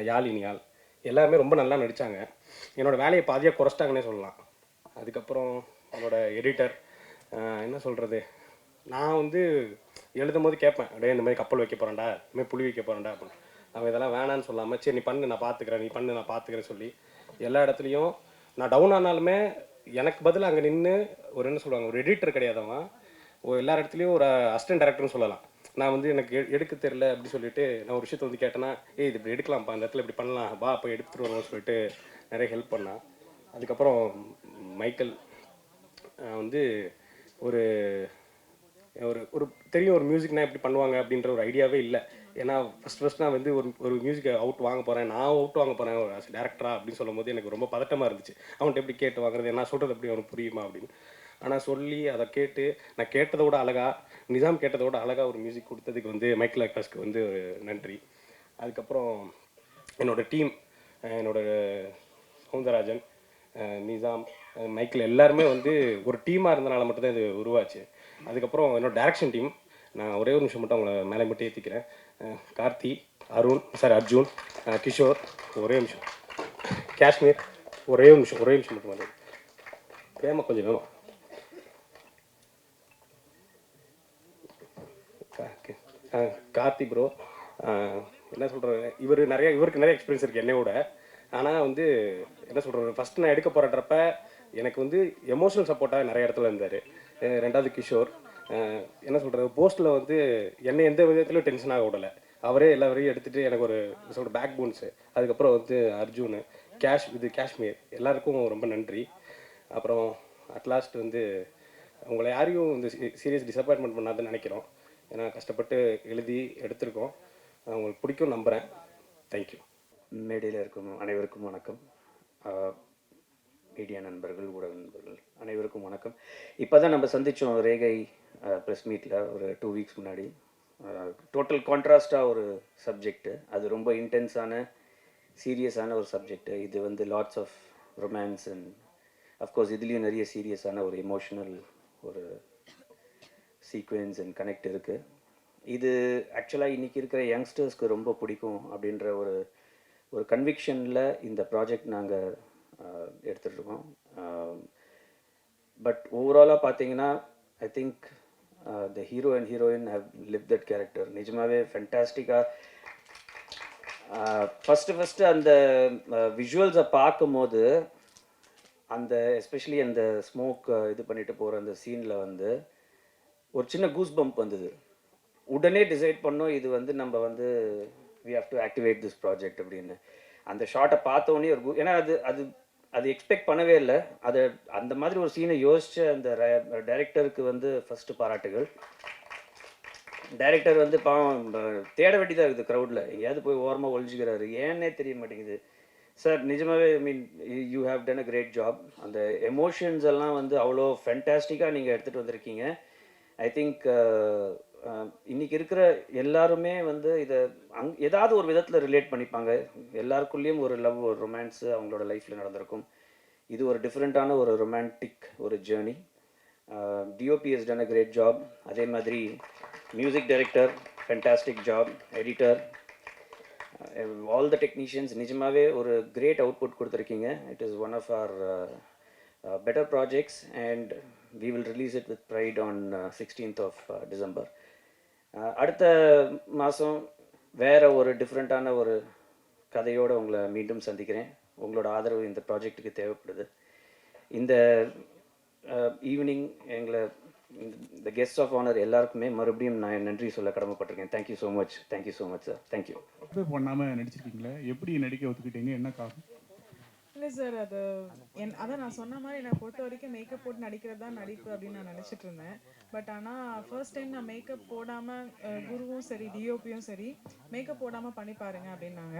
[SPEAKER 6] யாழினியால் எல்லாருமே ரொம்ப நல்லா நடித்தாங்க. என்னோடய வேலையை பாதியாக குறைச்சிட்டாங்கன்னே சொல்லலாம். அதுக்கப்புறம் அவனோட எடிட்டர் என்ன சொல்கிறது, நான் வந்து எழுதும் போது கேட்பேன், அப்படியே இந்த மாதிரி கப்பல் வைக்க போகிறேன்டா, இந்த மாதிரி புளி வைக்க போகிறேன்டா அப்படின்னு. அவன் இதெல்லாம் வேணான்னு சொல்லாமல் சரி நீ பண்ணு நான் பார்த்துக்கிறேன் சொல்லி எல்லா இடத்துலையும் நான் டவுன் ஆனாலுமே எனக்கு பதில் அங்கே நின்று ஒரு என்ன சொல்லுவாங்க, ஒரு எடிட்டர் கிடையாதவன், எல்லா இடத்துலையும் ஒரு அசிஸ்டன்ட் டைரக்டர்னு சொல்லலாம். நான் வந்து எனக்கு எடுக்க தெரில அப்படி சொல்லிட்டு நான் ஒரு விஷயத்தை வந்து கேட்டேன்னா, இது இப்படி எடுக்கலாம்ப்பா, அந்த இடத்துல இப்படி பண்ணலாம், வா அப்போ எடுத்துகிட்டு வருவோம்னு சொல்லிட்டு நிறைய ஹெல்ப் பண்ணான். அதுக்கப்புறம் மைக்கேல் வந்து ஒரு ஒரு ஒரு தெரியும் ஒரு மியூசிக்னா எப்படி பண்ணுவாங்க அப்படின்ற ஒரு ஐடியாவே இல்லை. ஏன்னா ஃபஸ்ட் நான் வந்து ஒரு மியூசிக்கை அவுட் வாங்க போகிறேன் ஒரு டேரக்டரா அப்படின்னு சொல்லும் போது எனக்கு ரொம்ப பதட்டமாக இருந்துச்சு. அவன்கிட்ட எப்படி கேட்டு வாங்குறது, நான் சொல்கிறது எப்படி அவனுக்கு புரியுமா அப்படின்னு. ஆனால் சொல்லி அதை கேட்டு நான் கேட்டதோட அழகாக, நிஜாம் கேட்டதோட அழகாக ஒரு மியூசிக் கொடுத்ததுக்கு வந்து மைக்கேல் அக்காஸ்க்கு வந்து ஒரு நன்றி. அதுக்கப்புறம் என்னோடய டீம், என்னோடய சவுந்தரராஜன், நிசாம், மைக்கேல் எல்லாருமே வந்து ஒரு டீமாக இருந்தனால மட்டும்தான் இது உருவாச்சு. அதுக்கப்புறம் என்னோடய டைரக்ஷன் டீம், நான் ஒரே ஒரு நிமிஷம் மட்டும் அவங்கள மேலே மட்டும் ஏற்றிக்கிறேன். கார்த்தி, அர்ஜுன், கிஷோர், ஒரே நிமிஷம், காஷ்மீர், ஒரே நிமிஷம் மட்டும் வந்து வேமா கொஞ்சம் வேமா, கார்த்தி ப்ரோ என்ன சொல்கிறது, இவருக்கு நிறைய எக்ஸ்பீரியன்ஸ் இருக்குது என்னையோட. ஆனால் வந்து என்ன சொல்கிறது, ஃபஸ்ட்டு நான் எடுக்க போகிறப்ப எனக்கு வந்து எமோஷனல் சப்போர்ட்டாக நிறைய இடத்துல இருந்தார். ரெண்டாவது கிஷோர் என்ன சொல்கிறது, போஸ்ட்டில் வந்து என்னை எந்த விதத்துலையும் டென்ஷன் ஆக விடலை. அவரே எல்லாரையும் எடுத்துகிட்டு எனக்கு ஒரு சொல்கிற பேக் போன்ஸு. அதுக்கப்புறம் வந்து அர்ஜுன், காஷ்மீர் எல்லாருக்கும் ரொம்ப நன்றி. அப்புறம் அட்லாஸ்ட் வந்து உங்களை யாரையும் இந்த சீரியஸ் டிசப்பாயின்மெண்ட் பண்ணாதுன்னு நினைக்கிறோம். ஏன்னா கஷ்டப்பட்டு எழுதி எடுத்திருக்கோம். உங்களுக்கு பிடிக்கும் நம்புகிறேன். தேங்க்யூ.
[SPEAKER 3] மேடையில் இருக்கும் அனைவருக்கும் வணக்கம். மீடியா நண்பர்கள், ஊடக நண்பர்கள் அனைவருக்கும் வணக்கம். இப்போ தான் நம்ம சந்தித்தோம் ரேகை ப்ரெஸ் மீட்டில் ஒரு 2 வீக்ஸ் முன்னாடி. டோட்டல் கான்ட்ராஸ்டாக ஒரு சப்ஜெக்டு, அது ரொம்ப இன்டென்ஸான சீரியஸான ஒரு சப்ஜெக்டு. இது வந்து lots of romance and of course இதுலேயும் நிறைய சீரியஸான ஒரு எமோஷ்னல் ஒரு சீக்வென்ஸ் அண்ட் கனெக்ட் இருக்குது. இது ஆக்சுவலாக இன்றைக்கி இருக்கிற யங்ஸ்டர்ஸ்க்கு ரொம்ப பிடிக்கும் அப்படின்ற ஒரு கன்விக்ஷனில் இந்த ப்ராஜெக்ட் நாங்கள் எடுத்துகிட்ருக்கோம். பட் ஓவராலாக பார்த்தீங்கன்னா I think the hero and heroine have live that character. நிஜமாகவே ஃபென்டாஸ்டிக்காக ஃபஸ்ட்டு அந்த விஷுவல்ஸை பார்க்கும்போது அந்த எஸ்பெஷலி அந்த ஸ்மோக் இது பண்ணிட்டு போகிற அந்த சீனில் வந்து ஒரு சின்ன கூஸ் பம்ப் வந்தது. உடனே டிசைட் பண்ணோம் இது வந்து நம்ம வந்து we have to activate this project அப்படின்னு. அந்த ஷார்ட்டை பார்த்தோன்னே ஏன்னா அது எக்ஸ்பெக்ட் பண்ணவே இல்லை. அந்த மாதிரி ஒரு சீனை யோசித்த அந்த டைரக்டருக்கு வந்து ஃபஸ்ட்டு பாராட்டுகள். டைரக்டர் வந்து பாவம் தேட வேண்டியதாக இருக்குது க்ரௌடில், எங்கேயாவது போய் ஓரமாக ஒழிஞ்சிக்கிறாரு, ஏன்னே தெரிய மாட்டேங்குது. சார் நிஜமாகவே I mean you have done a great job. அந்த எமோஷன்ஸ் எல்லாம் வந்து அவ்வளோ ஃபென்டாஸ்டிக்காக நீங்கள் எடுத்துகிட்டு வந்திருக்கீங்க. ஐ திங்க் இன்றைக்கி இருக்கிற எல்லாருமே வந்து இதை ஏதாவது ஒரு விதத்தில் ரிலேட் பண்ணிப்பாங்க. எல்லாருக்குள்ளேயும் ஒரு லவ், ஒரு ரொமான்ஸு அவங்களோட லைஃப்பில் நடந்திருக்கும். இது ஒரு டிஃப்ரெண்ட்டான ஒரு ரொமான்டிக் ஒரு journey. DOP has done a great job. அதே மாதிரி music director fantastic job, editor, all the technicians நிஜமாகவே ஒரு கிரேட் அவுட்புட் கொடுத்துருக்கீங்க. It is one of our better projects and we will release it with pride on 16th of December. அடுத்த மாதம் வேறு ஒரு டிஃப்ரெண்ட்டான ஒரு கதையோடு உங்களை மீண்டும் சந்திக்கிறேன். உங்களோட ஆதரவு இந்த ப்ராஜெக்ட்டுக்கு தேவைப்படுது. இந்த ஈவினிங் எங்களை இந்த கெஸ்ட் ஆஃப் ஆனர் எல்லாருக்குமே மறுபடியும் நான் நன்றி சொல்ல கடமைப்பட்டிருக்கேன். Thank you so much sir. Thank you.
[SPEAKER 7] பண்ணாமல் நடிச்சிருக்கீங்களே, எப்படி நடிக்க ஒத்துக்கிட்டீங்க, என்ன காரணம்?
[SPEAKER 5] இல்லை சார், அது அதான் நான் சொன்ன மாதிரி என்னை பொறுத்த வரைக்கும் மேக்கப் போட்டு நடிக்கிறது தான் நடிப்பு அப்படின்னு நான் நினச்சிட்டு இருந்தேன். பட் ஆனால் ஃபர்ஸ்ட் டைம் நான் மேக்கப் போடாமல் குருவும் சரி டிஓபியும் சரி மேக்கப் போடாமல் பண்ணி பாருங்க அப்படின்னாங்க.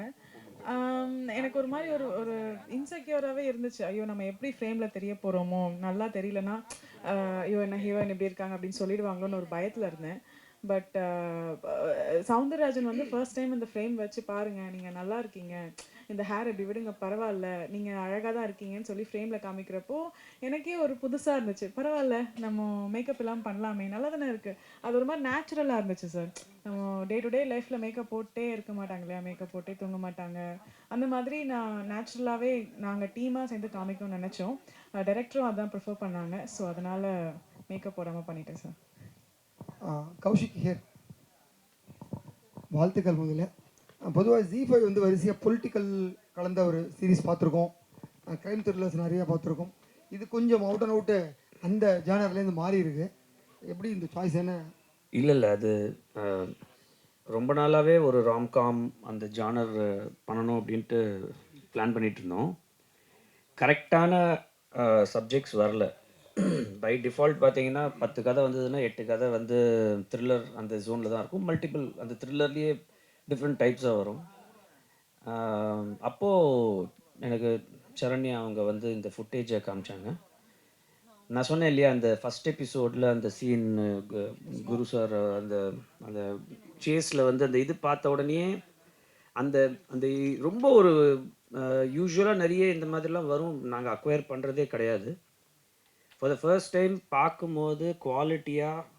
[SPEAKER 5] எனக்கு ஒரு மாதிரி ஒரு ஒரு இன்செக்யூராகவே இருந்துச்சு. ஐயோ நம்ம எப்படி ஃப்ரேமில் தெரிய போகிறோமோ, நல்லா தெரியலனா ஐயோ என்ன ஹீரோயின் இப்படி இருக்காங்க அப்படின்னு சொல்லிடுவாங்களோன்னு ஒரு பயத்தில் இருந்தேன். பட் சவுந்தரராஜன் வந்து ஃபர்ஸ்ட் டைம் இந்த ஃப்ரேம் வச்சு பாருங்க, நீங்கள் நல்லா இருக்கீங்க, இந்த ஹேர் இப்படி விடுங்க பரவாயில்ல, நீங்கள் அழகாக தான் இருக்கீங்கன்னு சொல்லி ஃப்ரேமில் காமிக்கிறப்போ எனக்கே ஒரு புதுசாக இருந்துச்சு. பரவாயில்ல நம்ம மேக்கப் எல்லாம் பண்ணலாமே, நல்லா தானே இருக்குது. அது ஒரு மாதிரி நேச்சுரலாக இருந்துச்சு சார். நம்ம டே டு டே லைஃப்பில் மேக்கப் போட்டே இருக்க மாட்டாங்க இல்லையா, மேக்கப் போட்டே தூங்க மாட்டாங்க. அந்த மாதிரி நான் நேச்சுரலாகவே நாங்கள் டீமாக சேர்ந்து காமிக்கணும்னு நினச்சோம். டைரக்டரும் அதான் ப்ரிஃபர் பண்ணாங்க. ஸோ அதனால் மேக்கப் போடாமல் பண்ணிட்டேன் சார்.
[SPEAKER 7] கௌஷிக் ஹியர். வாழ்த்துக்கள். முதல்ல பொதுவாக Z5 வந்து வரிசையாக பொலிட்டிக்கல் கலந்த ஒரு சீரீஸ் பார்த்துருக்கோம், க்ரைம் த்ரில்லர்ஸ் நிறையா பார்த்துருக்கோம். இது கொஞ்சம் அவுட் அண்ட் அவுட்டு அந்த ஜானர்லேருந்து மாறி இருக்கு. எப்படி இந்த சாய்ஸ் என்ன?
[SPEAKER 8] இல்லை அது ரொம்ப நாளாகவே ஒரு ராம்காம் அந்த ஜானர் பண்ணணும் அப்படின்ட்டு பிளான் பண்ணிகிட்டு இருந்தோம். கரெக்டான சப்ஜெக்ட்ஸ் வரல. பை டிஃபால்ட் பார்த்தீங்கன்னா 10 கதை வந்ததுன்னா 8 கதை வந்து த்ரில்லர் அந்த ஜோனில் தான் இருக்கும். மல்டிபிள் அந்த த்ரில்லர்லேயே டிஃப்ரெண்ட் டைப்ஸாக வரும். அப்போது எனக்கு சரண்யா அவங்க வந்து இந்த ஃபுட்டேஜை காமிச்சாங்க. நான் சொன்னேன் இல்லையா, அந்த ஃபஸ்ட் எபிசோடில் அந்த சீன் குரு சார் அந்த அந்த சேஸில் வந்து அந்த இது பார்த்த உடனே அந்த அந்த ரொம்ப ஒரு யூஸ்வலாக நிறைய இந்த மாதிரிலாம் வரும், நாங்கள் அக்வயர் பண்ணுறதே கிடையாது. ஃபார் த ஃபர்ஸ்ட் டைம் பார்க்கும்போது குவாலிட்டியாக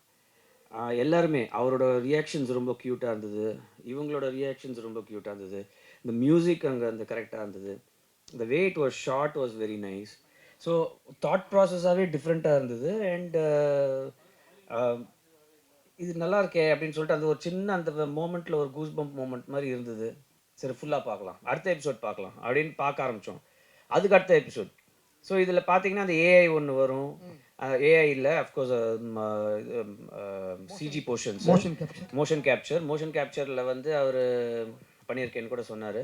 [SPEAKER 8] எல்லாருமே அவரோட ரியாக்ஷன்ஸ் ரொம்ப க்யூட்டாக இருந்தது, இவங்களோட ரியாக்ஷன்ஸ் ரொம்ப க்யூட்டாக இருந்தது, இந்த மியூசிக் அங்கே அந்த கரெக்டாக இருந்தது, the way it was shot was very nice. So thought ப்ராசஸாகவே டிஃப்ரெண்ட்டாக இருந்தது. அண்ட் இது நல்லா இருக்கே அப்படின்னு சொல்லிட்டு அந்த ஒரு சின்ன அந்த மோமெண்ட்டில் ஒரு கூஸ் பம்ப் மோமெண்ட் மாதிரி இருந்தது. சரி ஃபுல்லாக பார்க்கலாம், அடுத்த எபிசோட் பார்க்கலாம் அப்படின்னு பார்க்க ஆரம்பித்தோம். அதுக்கு அடுத்த எபிசோட். ஸோ இதில் பார்த்தீங்கன்னா அந்த ஏஐ ஒன்று வரும். ஏஐ இல்லை, அஃப்கோர்ஸ் சிஜி போர்ஷன்ஸ், மோஷன் கேப்சரில் வந்து அவர் பண்ணியிருக்கேன்னு கூட சொன்னார்.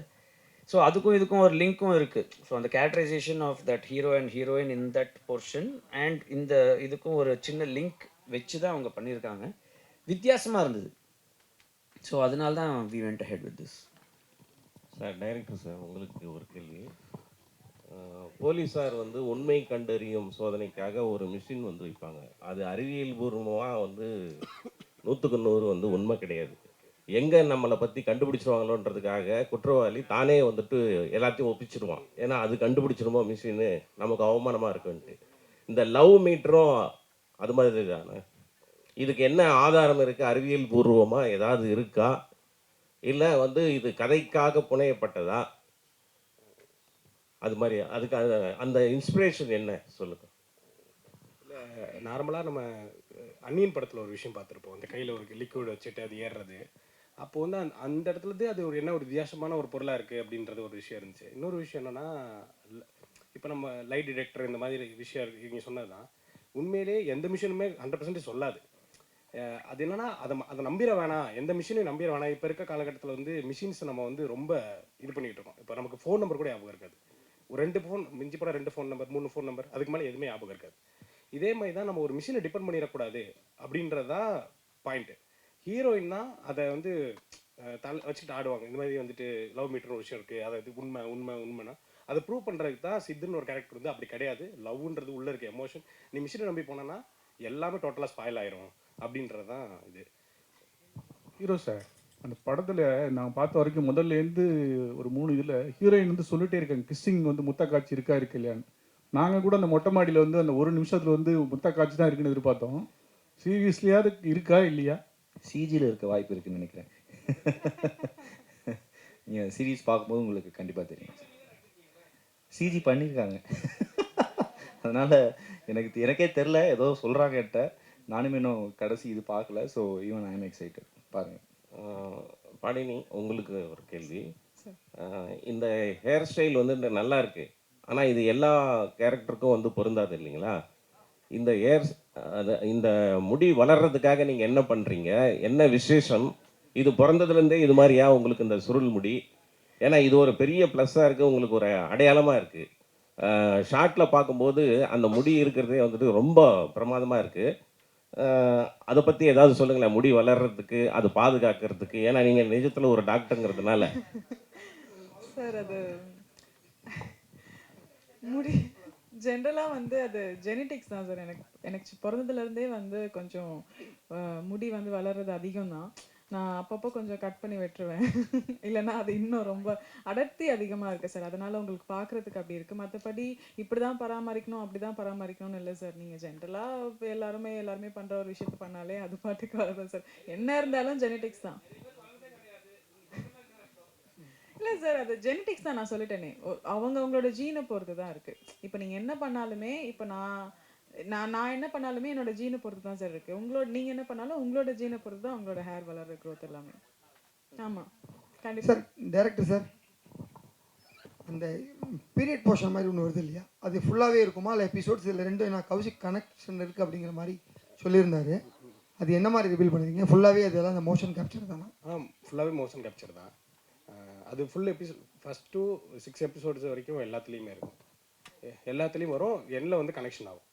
[SPEAKER 8] ஸோ அதுக்கும் இதுக்கும் ஒரு லிங்க்கும் இருக்குது. ஸோ அந்த characterisation of that hero and heroine in that portion and இந்த இதுக்கும் ஒரு சின்ன லிங்க் வச்சு தான் அவங்க பண்ணியிருக்காங்க. வித்தியாசமாக இருந்தது. ஸோ அதனால தான் we went ahead with this.
[SPEAKER 9] Sir, director sir, உங்களுக்கு ஒரு கேள்வி. போலீஸார் வந்து உண்மை கண்டறியும் சோதனைக்காக ஒரு மிஷின் வந்து வைப்பாங்க. அது அறிவியல் பூர்வமாக வந்து 100க்கு 100 வந்து உண்மை கிடையாது. எங்கே நம்மளை பற்றி கண்டுபிடிச்சிருவாங்களோன்றதுக்காக குற்றவாளி தானே வந்துட்டு எல்லாத்தையும் ஒப்பிச்சிடுவான். ஏன்னா அது கண்டுபிடிச்சிருமோ மிஷின்னு, நமக்கு அவமானமாக இருக்குன்ட்டு. இந்த லவ் மீட்டரும் அது மாதிரி தானே. இதுக்கு என்ன ஆதாரம் இருக்குது? அறிவியல் பூர்வமாக ஏதாவது இருக்கா, இல்லை வந்து இது கதைக்காக புனையப்பட்டதா? அது மாதிரி அதுக்கு அந்த இன்ஸ்பிரேஷன் என்ன சொல்லுங்க.
[SPEAKER 6] இல்லை, நார்மலாக நம்ம அன்னியன் படத்தில் ஒரு விஷயம் பார்த்துருப்போம், அந்த கையில் ஒரு லிக்விட் வச்சுட்டு அது ஏறுறது. அப்போது வந்து அந்த இடத்துலேருந்து அது ஒரு என்ன ஒரு வித்தியாசமான ஒரு பொருளாக இருக்குது அப்படின்றது ஒரு விஷயம் இருந்துச்சு. இன்னொரு விஷயம் என்னென்னா, இப்போ நம்ம லைட் டிடெக்டர் இந்த மாதிரி விஷயம் இருக்குது. இவங்க சொன்னது தான் உண்மையிலே எந்த மிஷினுமே 100% சொல்லாது. அது என்னென்னா அதை நம்பிட வேணாம், எந்த மிஷினையும் நம்பிட வேணாம். இப்போ இருக்க காலகட்டத்தில் வந்து மிஷின்ஸ் நம்ம வந்து ரொம்ப இது பண்ணிகிட்டு இருக்கோம். இப்போ நமக்கு ஃபோன் நம்பர் கூட ஞாபகம் இருக்காது. ஒரு 2 ஃபோன் மிஞ்சி போட 2 ஃபோன் நம்பர் 3 ஃபோன் நம்பர், அதுக்கு மேலே எதுவுமே ஞாபகம் இருக்காது. இதே மாதிரி தான் நம்ம ஒரு மிஷினை டிபெண்ட் பண்ணிடக்கூடாது அப்படின்றதான் பாயிண்ட்டு. ஹீரோயின் தான் அதை வந்து வச்சுட்டு ஆடுவாங்க. இந்த மாதிரி வந்துட்டு லவ் மீட்டர் ஒரு விஷயம் இருக்குது, அதாவது உண்மைனா அதை ப்ரூவ் பண்ணுறதுக்கு தான் சித்துன்னு ஒரு கேரக்டர் வந்து அப்படி கிடையாது. லவ்ன்றது உள்ளே இருக்க எமோஷன். நீ மிஷினை நம்பி போனேன்னா எல்லாமே டோட்டலாக ஸ்பாயில் ஆயிரும் அப்படின்றது தான் இது.
[SPEAKER 10] ஹீரோ சார், அந்த படத்தில் நான் பார்த்த வரைக்கும் முதல்லேருந்து ஒரு 3 இதில் ஹீரோயின் வந்து சொல்லிட்டே இருக்காங்க கிஸ்ஸிங் வந்து முத்த காட்சி இருக்கு இல்லையான்னு. நாங்கள் கூட அந்த மொட்டை மாடியில் வந்து அந்த ஒரு நிமிஷத்தில் வந்து முத்த காட்சி தான் இருக்குன்னு எதிர்பார்த்தோம். சீரியஸ்லியாக இருக்கா இல்லையா?
[SPEAKER 3] சிஜியில் இருக்க வாய்ப்பு இருக்குன்னு நினைக்கிறேன். நீங்கள் சீரீஸ் பார்க்கும்போது உங்களுக்கு கண்டிப்பாக தெரியும். சிஜி பண்ணியிருக்காங்க. அதனால் எனக்கே தெரில, ஏதோ சொல்கிறாங்க என்கிட்ட. நானும் இன்னும் கடைசி இது பார்க்கல. So even I am excited. பாருங்கள்.
[SPEAKER 9] பாடினி, உங்களுக்கு ஒரு கேள்வி. இந்த ஹேர் ஸ்டைல் வந்து நல்லா இருக்கு, ஆனால் இது எல்லா கேரக்டருக்கும் வந்து பொருந்தாது இல்லைங்களா? இந்த இந்த முடி வளர்றதுக்காக நீங்கள் என்ன பண்ணுறீங்க? என்ன விசேஷம்? இது பிறந்ததுலேருந்தே இது மாதிரியா உங்களுக்கு இந்த சுருள் முடி? ஏன்னா இது ஒரு பெரிய ப்ளஸ்ஸாக இருக்குது, உங்களுக்கு ஒரு அடையாளமாக இருக்குது. ஷார்ட்டில் பார்க்கும்போது அந்த முடி இருக்கிறதே வந்துட்டு ரொம்ப பிரமாதமாக இருக்குது. அதை பற்றி ஏதாவது சொல்லுங்களேன், முடி வளர்கிறதுக்கு அது பாதுகாக்கிறதுக்கு. ஏன்னா நீங்கள் நிஜத்தில் ஒரு டாக்டருங்கிறதுனால.
[SPEAKER 5] சார் அது முடி ஜென்ரலாக வந்து அது ஜெனட்டிக்ஸ் தான் சார். எனக்கு எனக்கு பிறந்ததுலேருந்தே வந்து கொஞ்சம் முடி வந்து வளர்றது அதிகம் தான். நான் அப்பப்போ கொஞ்சம் கட் பண்ணி விட்டுருவேன். இல்லைன்னா அது இன்னும் ரொம்ப அடர்த்தி அதிகமாக இருக்குது சார். அதனால் உங்களுக்கு பார்க்குறதுக்கு அப்படி இருக்குது. மற்றபடி இப்படி தான் பராமரிக்கணும் அப்படி தான் பராமரிக்கணும்னு இல்லை சார். நீங்கள் ஜென்ரலாக எல்லாருமே பண்ணுற ஒரு விஷயத்த பண்ணாலே அது பாட்டுக்கு வரதான் சார். என்ன இருந்தாலும் ஜெனட்டிக்ஸ் தான். இல்லை சார், அது ஜெனட்டிக்ஸ் தான். நான் சொல்லிட்டேனே, அவங்களோட ஜீனை பொறுத்து தான் இருக்குது. இப்போ நீங்கள் என்ன பண்ணாலுமே, இப்போ நான் என்ன பண்ணாலுமே என்னோட ஜீனை பொறுத்து தான் சார் இருக்குது. நீங்கள் என்ன பண்ணாலும் உங்களோட ஜீனை பொறுத்து தான் உங்களோட ஹேர் வளர்ற க்ரோத் எல்லாமே. ஆமாம், கண்டிப்பாக
[SPEAKER 7] சார். டைரக்டர் சார், அந்த பீரியட் போர்ஷன் மாதிரி ஒன்று வருது இல்லையா, அது ஃபுல்லாகவே இருக்குமா இல்லை எபிசோட்ஸ்? இதில் ரெண்டும் நான் கௌஷிக் கனெக்ஷன் இருக்குது அப்படிங்கிற மாதிரி சொல்லியிருந்தாரு. அது என்ன மாதிரி ரிவீல் பண்ணுறீங்க? ஃபுல்லாகவே அதெல்லாம் அந்த மோஷன் கேப்சர் தானா?
[SPEAKER 6] ஃபுல்லாகவே மோஷன் கேப்சர் தான். அது ஃபுல் எபிசோட் ஃபஸ்ட் 2 6 எபிசோட்ஸ் வரைக்கும் எல்லாத்துலேயுமே இருக்கும். எல்லாத்துலேயும் வரும். எண்ணில் வந்து கனெக்ஷன் ஆகும்.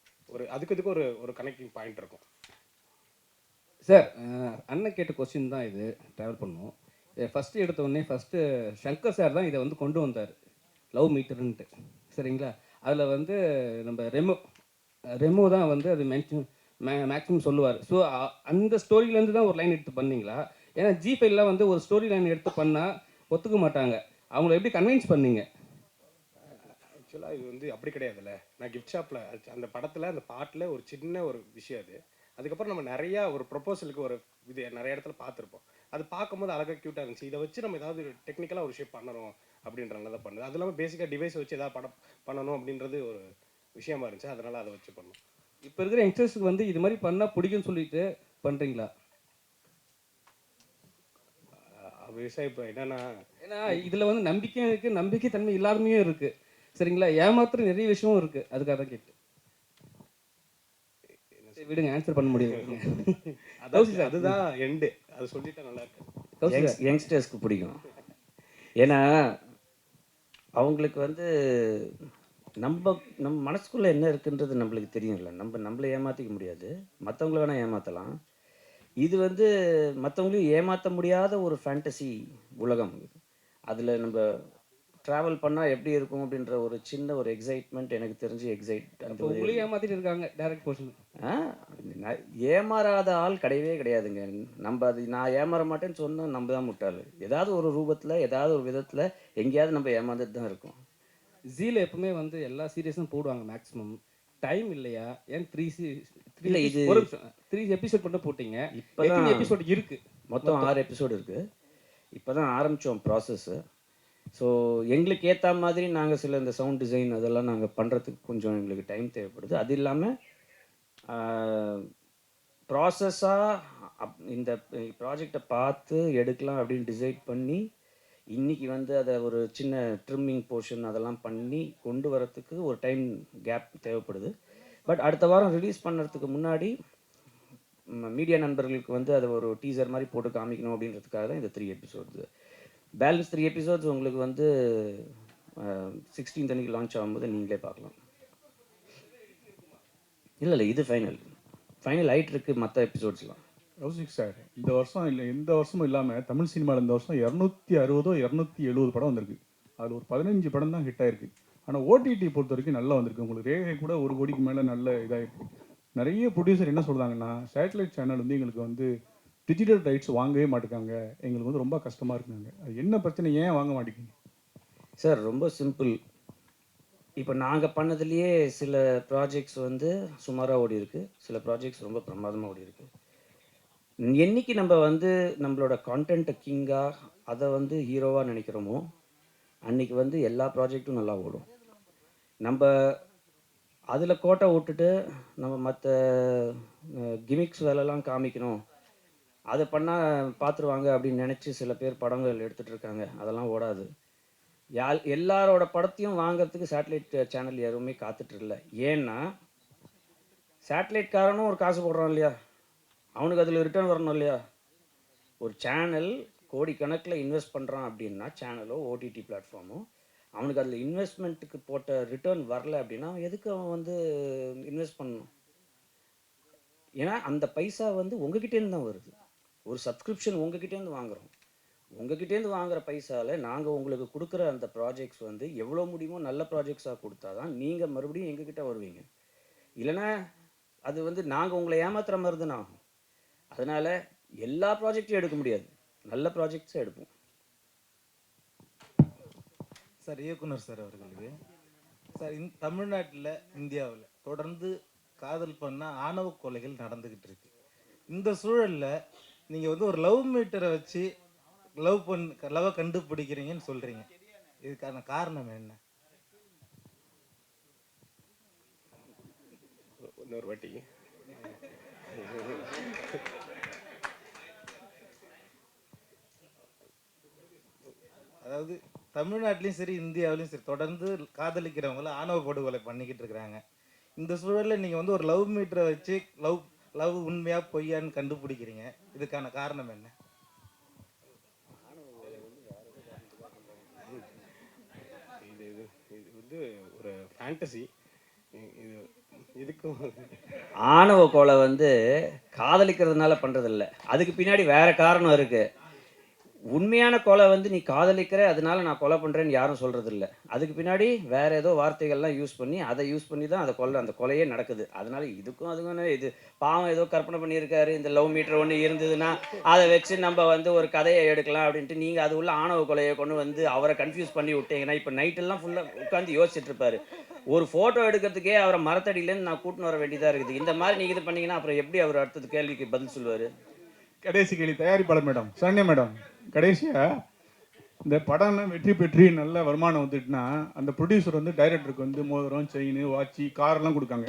[SPEAKER 6] அதுக்கு ஒரு கனெக்டிங் பாயிண்ட் இருக்கும்.
[SPEAKER 11] சார், அண்ணன் கேட்ட கொஸ்டின் தான் இது ட்ராவல் பண்ணுவோம். ஃபஸ்ட்டு எடுத்த உடனே சங்கர் சார் தான் இதை வந்து கொண்டு வந்தார், லவ் மீட்டருன்ட்டு. சரிங்களா? அதில் வந்து நம்ம ரெமோ தான் வந்து அது மேக்ஸிமம் சொல்லுவார். ஸோ அந்த ஸ்டோரியிலேருந்து தான் ஒரு லைன் எடுத்து பண்ணீங்களா? ஏன்னா ஜிஃபைலாம் வந்து ஒரு ஸ்டோரி லைன் எடுத்து பண்ணால் ஒத்துக்க மாட்டாங்க. அவங்கள எப்படி கன்வின்ஸ் பண்ணீங்க?
[SPEAKER 6] ஆக்சுவலாக இது வந்து அப்படி கிடையாதுல்ல. நான் கிஃப்ட் ஷாப்பில் அந்த படத்தில் அந்த பாட்டில் ஒரு சின்ன ஒரு விஷயம் அது. அதுக்கப்புறம் நம்ம நிறையா ஒரு ப்ரொப்போசலுக்கு ஒரு இது நிறைய இடத்துல பார்த்துருப்போம். அது பார்க்கும்போது அழகாக க்யூட்டாக இருந்துச்சு. இதை வச்சு நம்ம ஏதாவது டெக்னிக்கலாக ஒரு விஷயம் பண்ணணும் அப்படின்றனால தான் பண்ணுது. அது இல்லாமல் பேசிக்காக டிவைஸ் வச்சு ஏதாவது படம் பண்ணணும் அப்படின்றது ஒரு விஷயமா இருந்துச்சு. அதனால் அதை வச்சு பண்ணோம்.
[SPEAKER 11] இப்போ இருக்கிற யங்ஸ்டர்ஸுக்கு வந்து இது மாதிரி பண்ணால் பிடிக்கும்னு சொல்லிட்டு பண்ணுறீங்களா?
[SPEAKER 6] விவசாயம் இப்போ என்னன்னா,
[SPEAKER 11] ஏன்னா இதில் வந்து நம்பிக்கையும் இருக்குது, நம்பிக்கை தன்மை இல்லாமையும் இருக்குது. சரிங்களா? ஏமாத்திர நிறைய விஷயமும் இருக்குது. அதுக்காக தான் கேட்டு விடுங்க, ஆன்சர் பண்ண முடியும்.
[SPEAKER 6] அதுதான் எண்டு. அது சொல்லிட்டா நல்லா இருக்கு.
[SPEAKER 8] யங்ஸ்டர்ஸ்க்கு பிடிக்கும். ஏன்னா அவங்களுக்கு வந்து நம்ம மனசுக்குள்ளே என்ன இருக்குன்றது நம்மளுக்கு தெரியும்ல. நம்மளை ஏமாற்றிக்க முடியாது, மற்றவங்கள வேணால் ஏமாற்றலாம். இது வந்து மற்றவங்களையும் ஏமாற்ற முடியாத ஒரு ஃபேண்டசி உலகம். அதில் நம்ம ட்ராவல் பண்ணால் எப்படி இருக்கும் அப்படின்ற ஒரு சின்ன ஒரு எக்ஸைட்மெண்ட் எனக்கு தெரிஞ்சு அந்த
[SPEAKER 11] உங்களையும் ஏமாற்றிட்டு இருக்காங்க டைரக்ட் போர்ஷன்.
[SPEAKER 8] ஏமாறாத ஆள் கிடையவே கிடையாதுங்க. நான் ஏமாற மாட்டேன்னு சொன்னால் நம்ம தான் முட்டாள். ஏதாவது ஒரு ரூபத்தில் ஏதாவது ஒரு விதத்தில் எங்கேயாவது நம்ம ஏமாந்துட்டு தான் இருக்கோம்.
[SPEAKER 11] ஜீல எப்பவுமே வந்து எல்லா சீரியஸும் போடுவாங்க மேக்ஸிமம். டைம் இல்லையா? ஏன் 3 எபிசோட் மட்டும் போட்டீங்க? இப்போ எபிசோட் இருக்குது,
[SPEAKER 8] மொத்தம் 6 எபிசோடு இருக்குது. இப்போ தான் ஆரம்பித்தோம் ப்ராசஸ்ஸு. ஸோ எங்களுக்கு ஏற்ற மாதிரி நாங்கள் சில இந்த சவுண்ட் டிசைன் அதெல்லாம் நாங்கள் பண்ணுறதுக்கு கொஞ்சம் எங்களுக்கு டைம் தேவைப்படுது. அது இல்லாமல் ப்ராசஸாக இந்த ப்ராஜெக்டை பார்த்து எடுக்கலாம் அப்படின்னு டிசைட் பண்ணி இன்றைக்கி வந்து அதை ஒரு சின்ன ட்ரிம்மிங் போர்ஷன் அதெல்லாம் பண்ணி கொண்டு வரத்துக்கு ஒரு டைம் கேப் தேவைப்படுது. பட் அடுத்த வாரம் ரிலீஸ் பண்ணுறதுக்கு முன்னாடி மீடியா நண்பர்களுக்கு வந்து அதை ஒரு டீசர் மாதிரி போட்டு காமிக்கணும் அப்படின்றதுக்காக தான் இந்த 3 எபிசோட்ஸ். பேலன்ஸ் 3 எபிசோட்ஸ் உங்களுக்கு வந்து 16th அன்றைக்கி லான்ச் ஆகும்போது நீங்களே பார்க்கலாம். இல்லை இது ஃபைனல் ஆகிட்டு இருக்குது மற்ற எபிசோட்ஸ்லாம்.
[SPEAKER 10] கௌஷிக் சார், இந்த வருஷம் இல்லை எந்த வருஷமும் இல்லாமல் தமிழ் சினிமாவில் இந்த வருஷம் 260 270 படம் வந்திருக்கு. அதில் ஒரு 15 படம் தான் ஹிட் ஆயிருக்கு. ஆனால் ஓடிடி பொறுத்த வரைக்கும் நல்லா வந்திருக்கு. உங்களுக்கு ரேகை கூட 1 கோடிக்கு மேலே நல்ல இதாகிருக்கு. நிறைய ப்ரொடியூசர் என்ன சொல்கிறாங்கன்னா, சேட்டலைட் சேனல் வந்து எங்களுக்கு வந்து டிஜிட்டல் ரைட்ஸ் வாங்கவே மாட்டேங்காங்க, எங்களுக்கு வந்து ரொம்ப கஷ்டமாக இருக்குங்க. அது என்ன பிரச்சனை, ஏன் வாங்க மாட்டேங்குங்க
[SPEAKER 8] சார்? ரொம்ப சிம்பிள். இப்போ நாங்கள் பண்ணதுலேயே சில ப்ராஜெக்ட்ஸ் வந்து சுமாராக ஓடி இருக்குது, சில ப்ராஜெக்ட்ஸ் ரொம்ப பிரமாதமாக ஓடி இருக்குது. என்னைக்கு நம்ம வந்து நம்மளோட கான்டென்ட்டை கிங்காக அதை வந்து ஹீரோவாக நினைக்கிறோமோ அன்றைக்கி வந்து எல்லா ப்ராஜெக்டும் நல்லா ஓடும். நம்ம அதில் கோட்டை விட்டுட்டு நம்ம மற்ற கிமிக்ஸ் வேலைலாம் காமிக்கணும், அதை பண்ணால் பார்த்துருவாங்க அப்படின்னு நினச்சி சில பேர் படங்கள் எடுத்துகிட்டு இருக்காங்க. அதெல்லாம் ஓடாது. எல்லாரோட படத்தையும் வாங்கிறதுக்கு சேட்டலைட் சேனல் யாருமே காத்துட்டு இல்லை. ஏன்னா சேட்டலைட்காரனும் ஒரு காசு போடுறான் இல்லையா, அவனுக்கு அதில் ரிட்டர்ன் வரணும் இல்லையா. ஒரு சேனல் கோடிக்கணக்கில் இன்வெஸ்ட் பண்ணுறான் அப்படின்னா சேனலோ ஓடிடி பிளாட்ஃபார்மோ அவனுக்கு அதில் இன்வெஸ்ட்மெண்ட்டுக்கு போட்ட ரிட்டர்ன் வரல அப்படின்னா எதுக்கு அவன் வந்து இன்வெஸ்ட் பண்ணணும்? ஏன்னா அந்த பைசா வந்து உங்ககிட்டேருந்து தான் வருது. ஒரு சப்ஸ்கிரிப்ஷன் உங்ககிட்டேருந்து வாங்குகிறோம். உங்ககிட்டேருந்து வாங்குகிற பைசாவில் நாங்கள் உங்களுக்கு கொடுக்குற அந்த ப்ராஜெக்ட்ஸ் வந்து எவ்வளோ முடியுமோ நல்ல ப்ராஜெக்ட்ஸாக கொடுத்தா தான் நீங்கள் மறுபடியும் எங்ககிட்ட வருவீங்க. இல்லைன்னா அது வந்து நாங்கள் உங்களை ஏமாத்துகிற மாதிரி தானே ஆகும். அதனால் எல்லா ப்ராஜெக்டையும் எடுக்க முடியாது, நல்ல ப்ராஜெக்ட்ஸை எடுப்போம்.
[SPEAKER 12] சார் இயக்குனர் சார் அவர்களுக்கு சார், தமிழ்நாட்டில் இந்தியாவில் தொடர்ந்து காதல் பண்ண ஆணவ கொலைகள் நடந்துக்கிட்டு இருக்கு. இந்த சூழலில் நீங்கள் வந்து ஒரு லவ் மீட்டரை வச்சு லவ்வை கண்டுபிடிக்கிறீங்கன்னு சொல்கிறீங்க. இதுக்கான காரணம் என்ன?
[SPEAKER 6] இன்னொரு வாட்டி.
[SPEAKER 12] அதாவது தமிழ்நாட்டிலையும் சரி இந்தியாவிலையும் சரி தொடர்ந்து காதலிக்கிறவங்கள ஆணவ படுகொலை பண்ணிக்கிட்டு இருக்கிறாங்க. இந்த சூழலில் நீங்கள் வந்து ஒரு லவ் மீட்டரை வச்சு லவ் உண்மையா பொய்யான்னு கண்டுபிடிக்கிறீங்க. இதுக்கான காரணம் என்ன?
[SPEAKER 6] இது வந்து ஒரு ஃபேண்டசி. இதுக்கும்
[SPEAKER 8] ஆணவ கொலை வந்து காதலிக்கிறதுனால பண்ணுறதில்ல, அதுக்கு பின்னாடி வேறு காரணம் இருக்குது. உண்மையான கொலை வந்து நீ காதலிக்கிற அதனால நான் கொலை பண்ணுறேன்னு யாரும் சொல்கிறதில்ல. அதுக்கு பின்னாடி வேறு ஏதோ வார்த்தைகள்லாம் யூஸ் பண்ணி அதை யூஸ் பண்ணி தான் அந்த கொலையே நடக்குது. அதனால இதுக்கும் அதுக்கும் இது பாவம் ஏதோ கற்பனை பண்ணியிருக்காரு, இந்த லவ் மீட்டர் ஒன்று இருந்ததுன்னா அதை வச்சு நம்ம வந்து ஒரு கதையை எடுக்கலாம் அப்படின்ட்டு நீங்கள் அது உள்ள ஆணவ கொலையை கொண்டு வந்து அவரை கன்ஃபியூஸ் பண்ணி விட்டீங்கன்னா இப்போ நைட்டெல்லாம் ஃபுல்லாக உட்காந்து யோசிச்சுட்டு இருப்பார். ஒரு ஃபோட்டோ எடுக்கிறதுக்கே அவரை மரத்தடியிலேருந்து நான் கூட்டின்னு வர வேண்டியதாக இருக்குது. இந்த மாதிரி நீங்கள் இது பண்ணிங்கன்னா அப்புறம் எப்படி அவர் அடுத்தது கேள்விக்கு பதில் சொல்லுவார்?
[SPEAKER 10] கடைசி கேள்வி தயாரிப்பாளர் மேடம், சரண்யா மேடம், கடைசியாக இந்த படம்லாம் வெற்றி பெற்று நல்ல வருமானம் வந்துட்டுனா அந்த ப்ரொடியூசர் வந்து டைரக்டருக்கு வந்து மோதிரம், செயின், வாட்சி, கார்லாம் கொடுக்காங்க.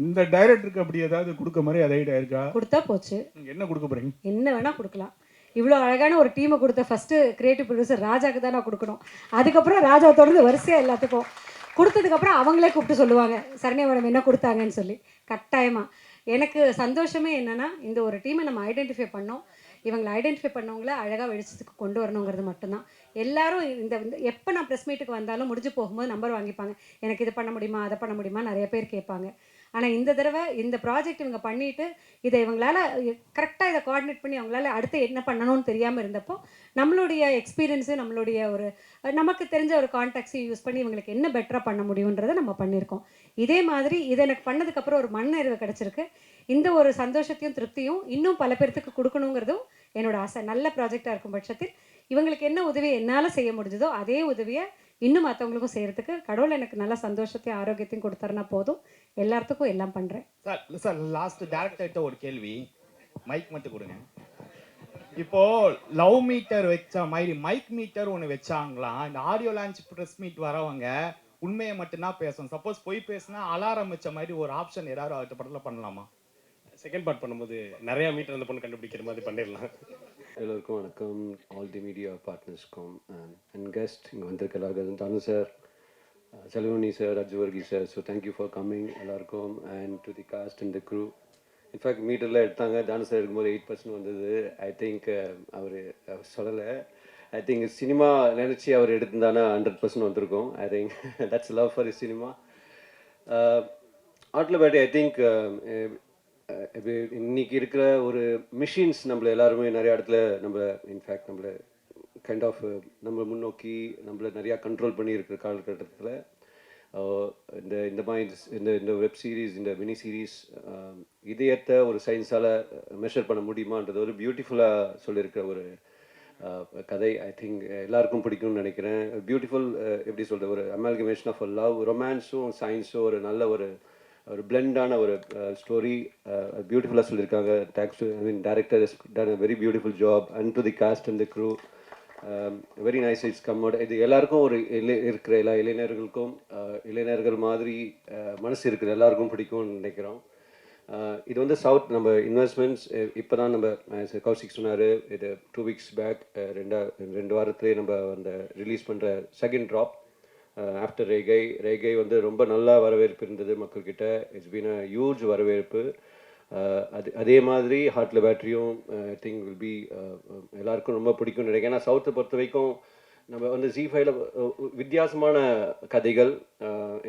[SPEAKER 10] இந்த டைரக்டருக்கு அப்படி ஏதாவது கொடுக்க மாதிரி அது ஐடியா இருக்கா?
[SPEAKER 13] கொடுத்தா போச்சு.
[SPEAKER 10] என்ன கொடுக்க போறீங்க?
[SPEAKER 13] என்ன வேணால் கொடுக்கலாம். இவ்வளோ அழகான ஒரு டீமை கொடுத்த ஃபஸ்ட்டு கிரியேட்டிவ் ப்ரொடியூசர் ராஜாக்கு தான் நான் கொடுக்கணும். அதுக்கப்புறம் ராஜா தொடர்ந்து வரிசையாக எல்லாத்துக்கும் கொடுத்ததுக்கப்புறம் அவங்களே கூப்பிட்டு சொல்லுவாங்க சரண்யா மேடம் என்ன கொடுத்தாங்கன்னு சொல்லி. கட்டாயமாக எனக்கு சந்தோஷமே என்னென்னா இந்த ஒரு டீமை நம்ம ஐடென்டிஃபை பண்ணோம். இவங்களை ஐடென்டிஃபை பண்ணவங்கள அழகாக வெளிச்சத்துக்கு கொண்டு வரணுங்கிறது மட்டும்தான். எல்லாரும் இந்த எப்போ நான் ப்ரெஸ் மீட்டுக்கு வந்தாலும் முடிஞ்சு போகும்போது நம்பர் வாங்கிப்பாங்க. எனக்கு இது பண்ண முடியுமா, அதை பண்ண முடியுமா நிறைய பேர் கேட்பாங்க. ஆனால் இந்த தடவை இந்த ப்ராஜெக்ட் இவங்க பண்ணிவிட்டு இதை இவங்களால் கரெக்டாக இதை கோஆர்டினேட் பண்ணி அவங்களால அடுத்து என்ன பண்ணணும்னு தெரியாமல் இருந்தப்போ நம்மளுடைய எக்ஸ்பீரியன்ஸு நம்மளுடைய ஒரு நமக்கு தெரிஞ்ச ஒரு கான்டாக்ட்ஸையும் யூஸ் பண்ணி இவங்களுக்கு என்ன பெட்டராக பண்ண முடியுன்றதை நம்ம பண்ணியிருக்கோம். இதே மாதிரி இதை எனக்கு பண்ணதுக்கப்புறம் ஒரு மனநிறைவு கிடச்சிருக்கு. இந்த ஒரு சந்தோஷத்தையும் திருப்தியும் இன்னும் பல பேர்த்துக்கு கொடுக்கணுங்கிறதும் என்னோட ஆசை. நல்ல ப்ராஜெக்டாக இருக்கும் பட்சத்தில் இவங்களுக்கு என்ன உதவி என்னால் செய்ய முடிஞ்சதோ அதே உதவியை இன்னும் மற்றவங்களுக்கும் செய்கிறதுக்கு கடவுள் எனக்கு நல்ல சந்தோஷத்தையும் ஆரோக்கியத்தையும் கொடுத்தாருன்னா போதும். எல்லாத்துக்கும் எல்லாம் பண்ணுறேன்.
[SPEAKER 14] சார் லாஸ்ட் டேரக்டர்கிட்ட ஒரு கேள்வி, மைக் மட்டும் கொடுங்க. இப்போ லவ் மீட்டர் வச்ச மாதிரி மைக் மீட்டர் ஒன்று வச்சாங்களாம். இந்த ஆடியோ லான்ச் ப்ரெஸ் மீட் வரவங்க உண்மையை மட்டும்தான் பேசணும். சப்போஸ் போய் பேசினா அலாரம் வச்ச மாதிரி ஒரு ஆப்ஷன் ஏதாவது அடுத்த படத்தில் பண்ணலாமா?
[SPEAKER 6] செகண்ட் பார்ட் பண்ணும்போது நிறையா மீட்டர் அந்த பொண்ணு கண்டுபிடிக்கிற மாதிரி பண்ணிடலாம்.
[SPEAKER 15] எல்லோருக்கும் வணக்கம். ஆல் தி மீடியா பார்ட்னர்ஸ்க்கும் அண்ட் கெஸ்ட் இங்கே வந்திருக்க எல்லாருக்கும், தானு சார், செல்வனி சார், அஜுவர்கி sir, so thank you for coming எல்லாருக்கும். And to the cast and the crew. In fact மீட்டரில் எடுத்தாங்க, தானு சார் இருக்கும்போது 8% வந்தது. ஐ திங்க் அவர் சொல்லலை, ஐ திங்க் சினிமா நினச்சி அவர் எடுத்திருந்தானா 100% வந்திருக்கும். I think that's love for cinema. ஆட்டில் பேட்டி ஐ திங்க் இன்னைக்கு இருக்கிற ஒரு மிஷின்ஸ் நம்மளை எல்லாருமே நிறைய இடத்துல இன்ஃபேக்ட் நம்மளை கைண்ட் ஆஃப் நம்ம முன்னோக்கி நம்மளை நிறையா கண்ட்ரோல் பண்ணி இருக்கிற காலகட்டத்தில் இந்த மாதிரி இந்த வெப் சீரிஸ், இந்த மினி சீரீஸ் இதயத்தை ஒரு சயின்ஸால் மெஷர் பண்ண முடியுமான்றது ஒரு பியூட்டிஃபுல்லாக சொல்லியிருக்கிற ஒரு கதை. ஐ திங்க் எல்லாருக்கும் பிடிக்கும்னு நினைக்கிறேன். பியூட்டிஃபுல் எப்படி சொல்கிற ஒரு அமால்கமேஷன் ஆஃப் லவ், ரொமான்ஸும் சயின்ஸும் ஒரு நல்ல ஒரு பிளெண்டான ஒரு ஸ்டோரி பியூட்டிஃபுல்லாக சொல்லியிருக்காங்க. Thanks to director is done a very beautiful job and to the cast and the crew. Very nice it's come out. இது எல்லாருக்கும் ஒரு இருக்கிற எல்லா இளைஞர்களுக்கும் இளைஞர்கள் மாதிரி மனசு இருக்கிற எல்லாருக்கும் பிடிக்கும்னு நினைக்கிறோம். இது வந்து சவுத் நம்ம இன்வெஸ்ட்மெண்ட்ஸ் இப்போ தான் நம்ம கௌசிக் சொன்னார், இது 2 weeks பேக் 2 வாரத்துலேயே நம்ம அந்த ரிலீஸ் பண்ணுற செகண்ட் ட்ராப் ஆஃப்டர் ரேகை வந்து ரொம்ப நல்லா வரவேற்பு இருந்தது மக்கள்கிட்ட. இட்ஸ் பீன் அ ஹியூஜ் வரவேற்பு. அதே மாதிரி ஹார்ட்டில் பேட்டரியும் ஐ திங்க் வில் பி எல்லாருக்கும் ரொம்ப பிடிக்கும்னு நினைக்கிறேன். ஏன்னா சவுத்தை பொறுத்த வரைக்கும் நம்ம வந்து ஜி5ல வித்தியாசமான கதைகள்,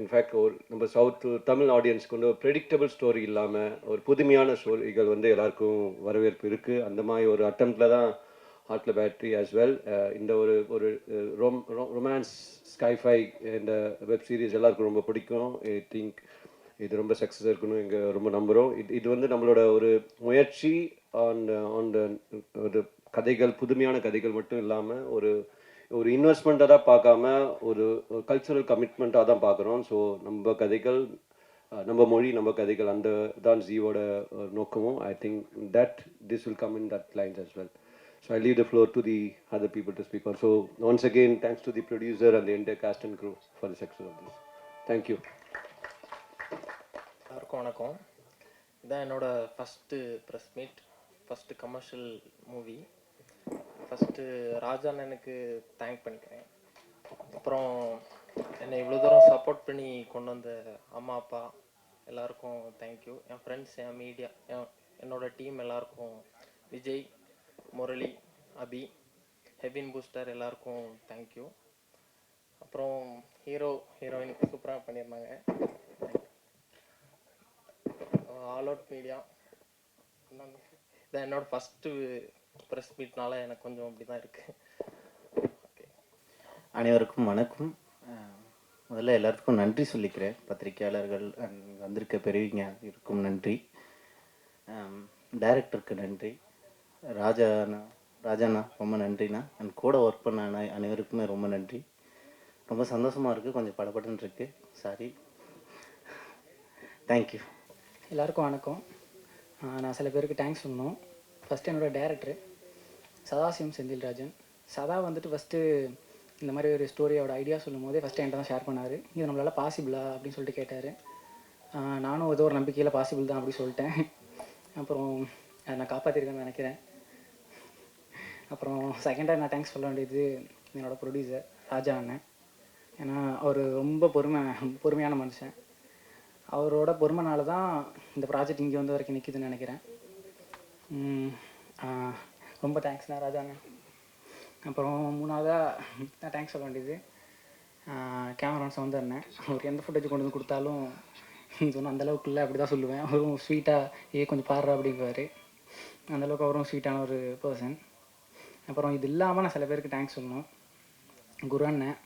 [SPEAKER 15] இன்ஃபேக்ட் ஒரு நம்ம சவுத் தமிழ் ஆடியன்ஸ்க்கு வந்து ஒரு ப்ரெடிக்டபிள் ஸ்டோரி இல்லாமல் ஒரு புதுமையான ஸ்டோரிகள் வந்து எல்லாருக்கும் வரவேற்பு இருக்குது. அந்த மாதிரி ஒரு அட்டம்ப்டில் தான் ஹார்ட்டில் பேட்டரி ஆஸ் வெல். இந்த ஒரு ஒரு ரொமான்ஸ் ஸ்கைஃபை இந்த வெப் சீரிஸ் எல்லாருக்கும் ரொம்ப பிடிக்கும். ஐ திங்க் இது ரொம்ப சக்ஸஸ் இருக்கணும் எங்கள் ரொம்ப நம்புகிறோம். இது வந்து நம்மளோட ஒரு முயற்சி ஆன் ஒரு கதைகள், புதுமையான கதைகள் மட்டும் இல்லாமல் ஒரு ஒரு இன்வெஸ்ட்மெண்ட்டாக தான் பார்க்காம ஒரு கல்ச்சுரல் கமிட்மெண்ட்டாக தான் பார்க்குறோம். ஸோ நம்ம கதைகள், நம்ம மொழி, நம்ம கதைகள், அந்த தான் ஜீவோட நோக்கமும். I think that this will come in that lines as well. So I leave the floor to the other people to speak on. So once again, thanks to the producer and the entire cast and crew for the success of this. Thank you.
[SPEAKER 16] எல்லாருக்கும் வணக்கம். இதான் என்னோட first press meet, first commercial movie. First Raja அண்ணனுக்கு thank பண்ணிக்கிறேன். அப்புறம் என்னை இவ்வளோ தூரம் சப்போர்ட் பண்ணி கொண்டு வந்த அம்மா அப்பா எல்லாருக்கும் தேங்க்யூ. என் ஃப்ரெண்ட்ஸ், என் மீடியா, என்னோட டீம் எல்லாருக்கும், விஜய், முரளி, அபி, ஹெவின் பூஸ்டர் எல்லாருக்கும் தேங்க்யூ. அப்புறம் ஹீரோயின் சூப்பராக பண்ணியிருந்தாங்க. ஆல் அவுட் மீடியா, இதான் என்னோடய ஃபஸ்ட்டு ப்ரெஸ் மீட்னால எனக்கு கொஞ்சம் அப்படி தான் இருக்குது. ஓகே,
[SPEAKER 17] அனைவருக்கும் வணக்கம். முதல்ல எல்லாத்துக்கும் நன்றி சொல்லிக்கிறேன். பத்திரிகையாளர்கள் வந்திருக்க பெரியவங்க இருக்கும் நன்றி. டைரக்டருக்கு நன்றி. ராஜாண்ணா ரொம்ப நன்றிண்ணா. என் கூட ஒர்க் பண்ண அனைவருக்குமே ரொம்ப நன்றி. ரொம்ப சந்தோஷமாக இருக்குது, கொஞ்சம் படப்படன்னு இருக்குது, சாரி. தேங்க்யூ.
[SPEAKER 18] எல்லாருக்கும் வணக்கம். நான் சில பேருக்கு தேங்க்ஸ் சொல்லணும். ஃபஸ்ட்டு என்னோடய டேரக்டர் சதாசிவம் செந்தில்ராஜன். சதா வந்துட்டு ஃபஸ்ட்டு இந்த மாதிரி ஒரு ஸ்டோரியோட ஐடியா சொல்லும் போதே ஃபஸ்ட்டு என்கிட்ட தான் ஷேர் பண்ணார். இது நம்மளால் பாசிபிளா அப்படின்னு சொல்லிட்டு கேட்டார். நானும் ஏதோ ஒரு நம்பிக்கையில் பாசிபிள் தான் அப்படி சொல்லிட்டேன். அப்புறம் அதை நான் காப்பாற்றிருக்கேன்னு நினைக்கிறேன். அப்புறம் செகண்டாக நான் தேங்க்ஸ் சொல்ல வேண்டியது என்னோடய ப்ரொடியூசர் ராஜா அண்ணன். ஏன்னா அவர் ரொம்ப பொறுமையான மனுஷன். அவரோட பொறுமைனால தான் இந்த ப்ராஜெக்ட் இங்கே வந்து வரைக்கும் நிற்கிதுன்னு நினைக்கிறேன். ரொம்ப தேங்க்ஸ்ண்ணா ராஜா அண்ணன். அப்புறம் மூணாவதாக நான் தேங்க்ஸ் சொல்ல வேண்டியது கேமரான் சவுந்தர் அண்ணன். அவருக்கு எந்த ஃபுட்டேஜ் கொண்டு வந்து கொடுத்தாலும் சொன்னால் அந்தளவுக்கு இல்லை அப்படி தான் சொல்லுவேன். அவரும் ஸ்வீட்டாக கொஞ்சம் பாடுறா அப்படிங்குவார். அந்தளவுக்கு அவரும் ஸ்வீட்டான ஒரு பர்சன். அப்புறம் இது இல்லாமல் நான் சில பேருக்கு தேங்க்ஸ் சொல்லணும். குரு அண்ணன்,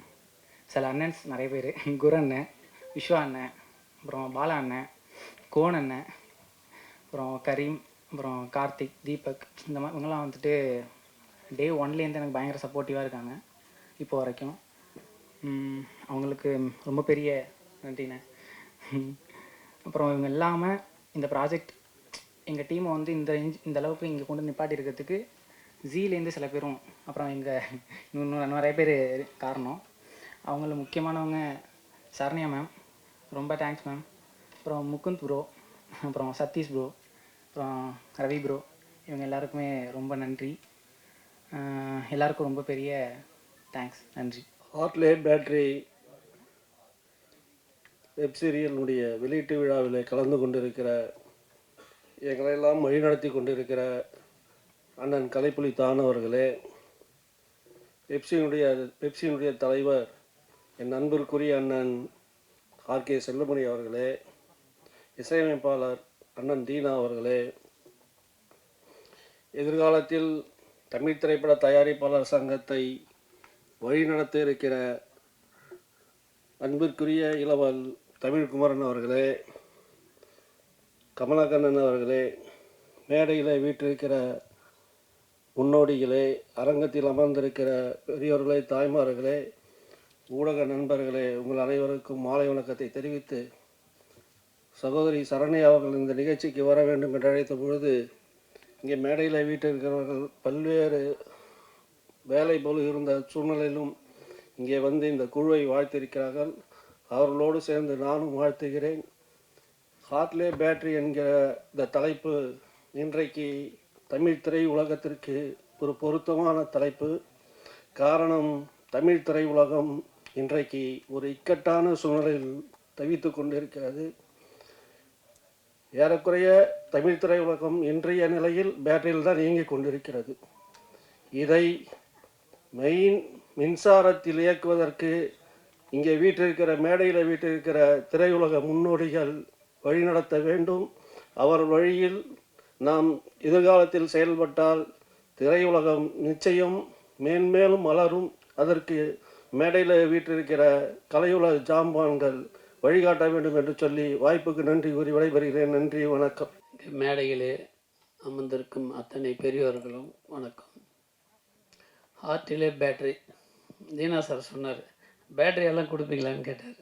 [SPEAKER 18] சில அண்ணன்ஸ் நிறைய பேர், குரு அண்ணன், விஸ்வா அண்ணன், அப்புறம் பாலா அண்ணன், கோன் அண்ணன், அப்புறம் கரீம், அப்புறம் கார்த்திக், தீபக், இந்த மாதிரி இவங்கெல்லாம் வந்துட்டு டே ஒன்லேருந்து எனக்கு பயங்கர சப்போர்ட்டிவாக இருக்காங்க இப்போ வரைக்கும். அவங்களுக்கு ரொம்ப பெரிய நன்றிண்ணே. அப்புறம் இவங்க இல்லாமல் இந்த ப்ராஜெக்ட் எங்கள் டீமை வந்து இந்த அளவுக்கு இங்கே கொண்டு நிப்பாட்டி இருக்கிறதுக்கு ஜீலேருந்து சில பேரும், அப்புறம் இன்னும் நிறைய பேர் காரணம். அவங்கள முக்கியமானவங்க சரண்யா மேம், ரொம்ப தேங்க்ஸ் மேம். அப்புறம் முகுந்த் ப்ரோ, அப்புறம் சதீஷ் ப்ரோ, அப்புறம் ரவி ப்ரோ, இவங்க எல்லாருக்குமே ரொம்ப நன்றி. எல்லாருக்கும் ரொம்ப பெரிய தேங்க்ஸ், நன்றி.
[SPEAKER 2] ஹார்ட்லே பேட்டரி வெப்சீரியனுடைய வெளியீட்டு விழாவில் கலந்து கொண்டிருக்கிற எங்களையெல்லாம் வழிநடத்தி கொண்டிருக்கிற அண்ணன் கலைப்புலி தான் அவர்களே, பெப்சியினுடைய தலைவர் என் அன்பிற்குரிய அண்ணன் ஆர்கே செல்வமணி அவர்களே, இசையமைப்பாளர் அண்ணன் தீனா அவர்களே, எதிர்காலத்தில் தமிழ் திரைப்பட தயாரிப்பாளர் சங்கத்தை வழிநடத்த இருக்கிற அன்பிற்குரிய இளவல் தமிழ்குமரன் அவர்களே, கமலக்கண்ணன் அவர்களே, மேடையில் வீற்றிருக்கிற முன்னோடிகளே, அரங்கத்தில் அமர்ந்திருக்கிற பெரியோர்களே, தாய்மார்களே, ஊடக நண்பர்களே, உங்கள் அனைவருக்கும் மாலை வணக்கத்தை தெரிவித்து, சகோதரி சரண்யா அவர்கள் இந்த நிகழ்ச்சிக்கு வர வேண்டும் என்று அழைத்த பொழுது இங்கே மேடையில் வீட்டிருக்கிறவர்கள் பல்வேறு வேலை போல் இருந்த சூழ்நிலையிலும் இங்கே வந்து இந்த குழுவை வாழ்த்திருக்கிறார்கள். அவர்களோடு சேர்ந்து நானும் வாழ்த்துகிறேன். ஹார்ட்லே பேட்டரி என்கிற இந்த தலைப்பு இன்றைக்கு தமிழ் திரை உலகத்திற்கு ஒரு பொருத்தமான தலைப்பு. காரணம், தமிழ் திரை உலகம் இன்றைக்கு ஒரு இக்கட்டான சூழ்நிலையில் தவித்து கொண்டிருக்கிறது. ஏறக்குறைய தமிழ் திரை உலகம் இன்றைய நிலையில் பேட்டரியில் தான் இயங்கிக் கொண்டிருக்கிறது. இதை
[SPEAKER 19] மின்சாரத்தில் இயக்குவதற்கு இங்கே வீற்றிருக்கிற மேடையில் வீற்றிருக்கிற திரையுலக முன்னோடிகள் வழிநடத்த வேண்டும். அவர் வழியில் நாம் எதிர்காலத்தில் செயல்பட்டால் திரையுலகம் நிச்சயம் மேன்மேலும் வளரும். அதற்கு மேடையில் வீற்றிருக்கிற கலையுலக ஜாம்பான்கள் வழிகாட்ட வேண்டும் என்று சொல்லி வாய்ப்புக்கு நன்றி கூறி விடைபெறுகிறேன். நன்றி, வணக்கம்.
[SPEAKER 20] மேடையிலே அமர்ந்திருக்கும் அத்தனை பெரியோர்களும் வணக்கம். ஹார்ட்டிலே பேட்ரி, தீனா சார் சொன்னார், பேட்ரி எல்லாம் கொடுப்பீங்களான்னு கேட்டார்.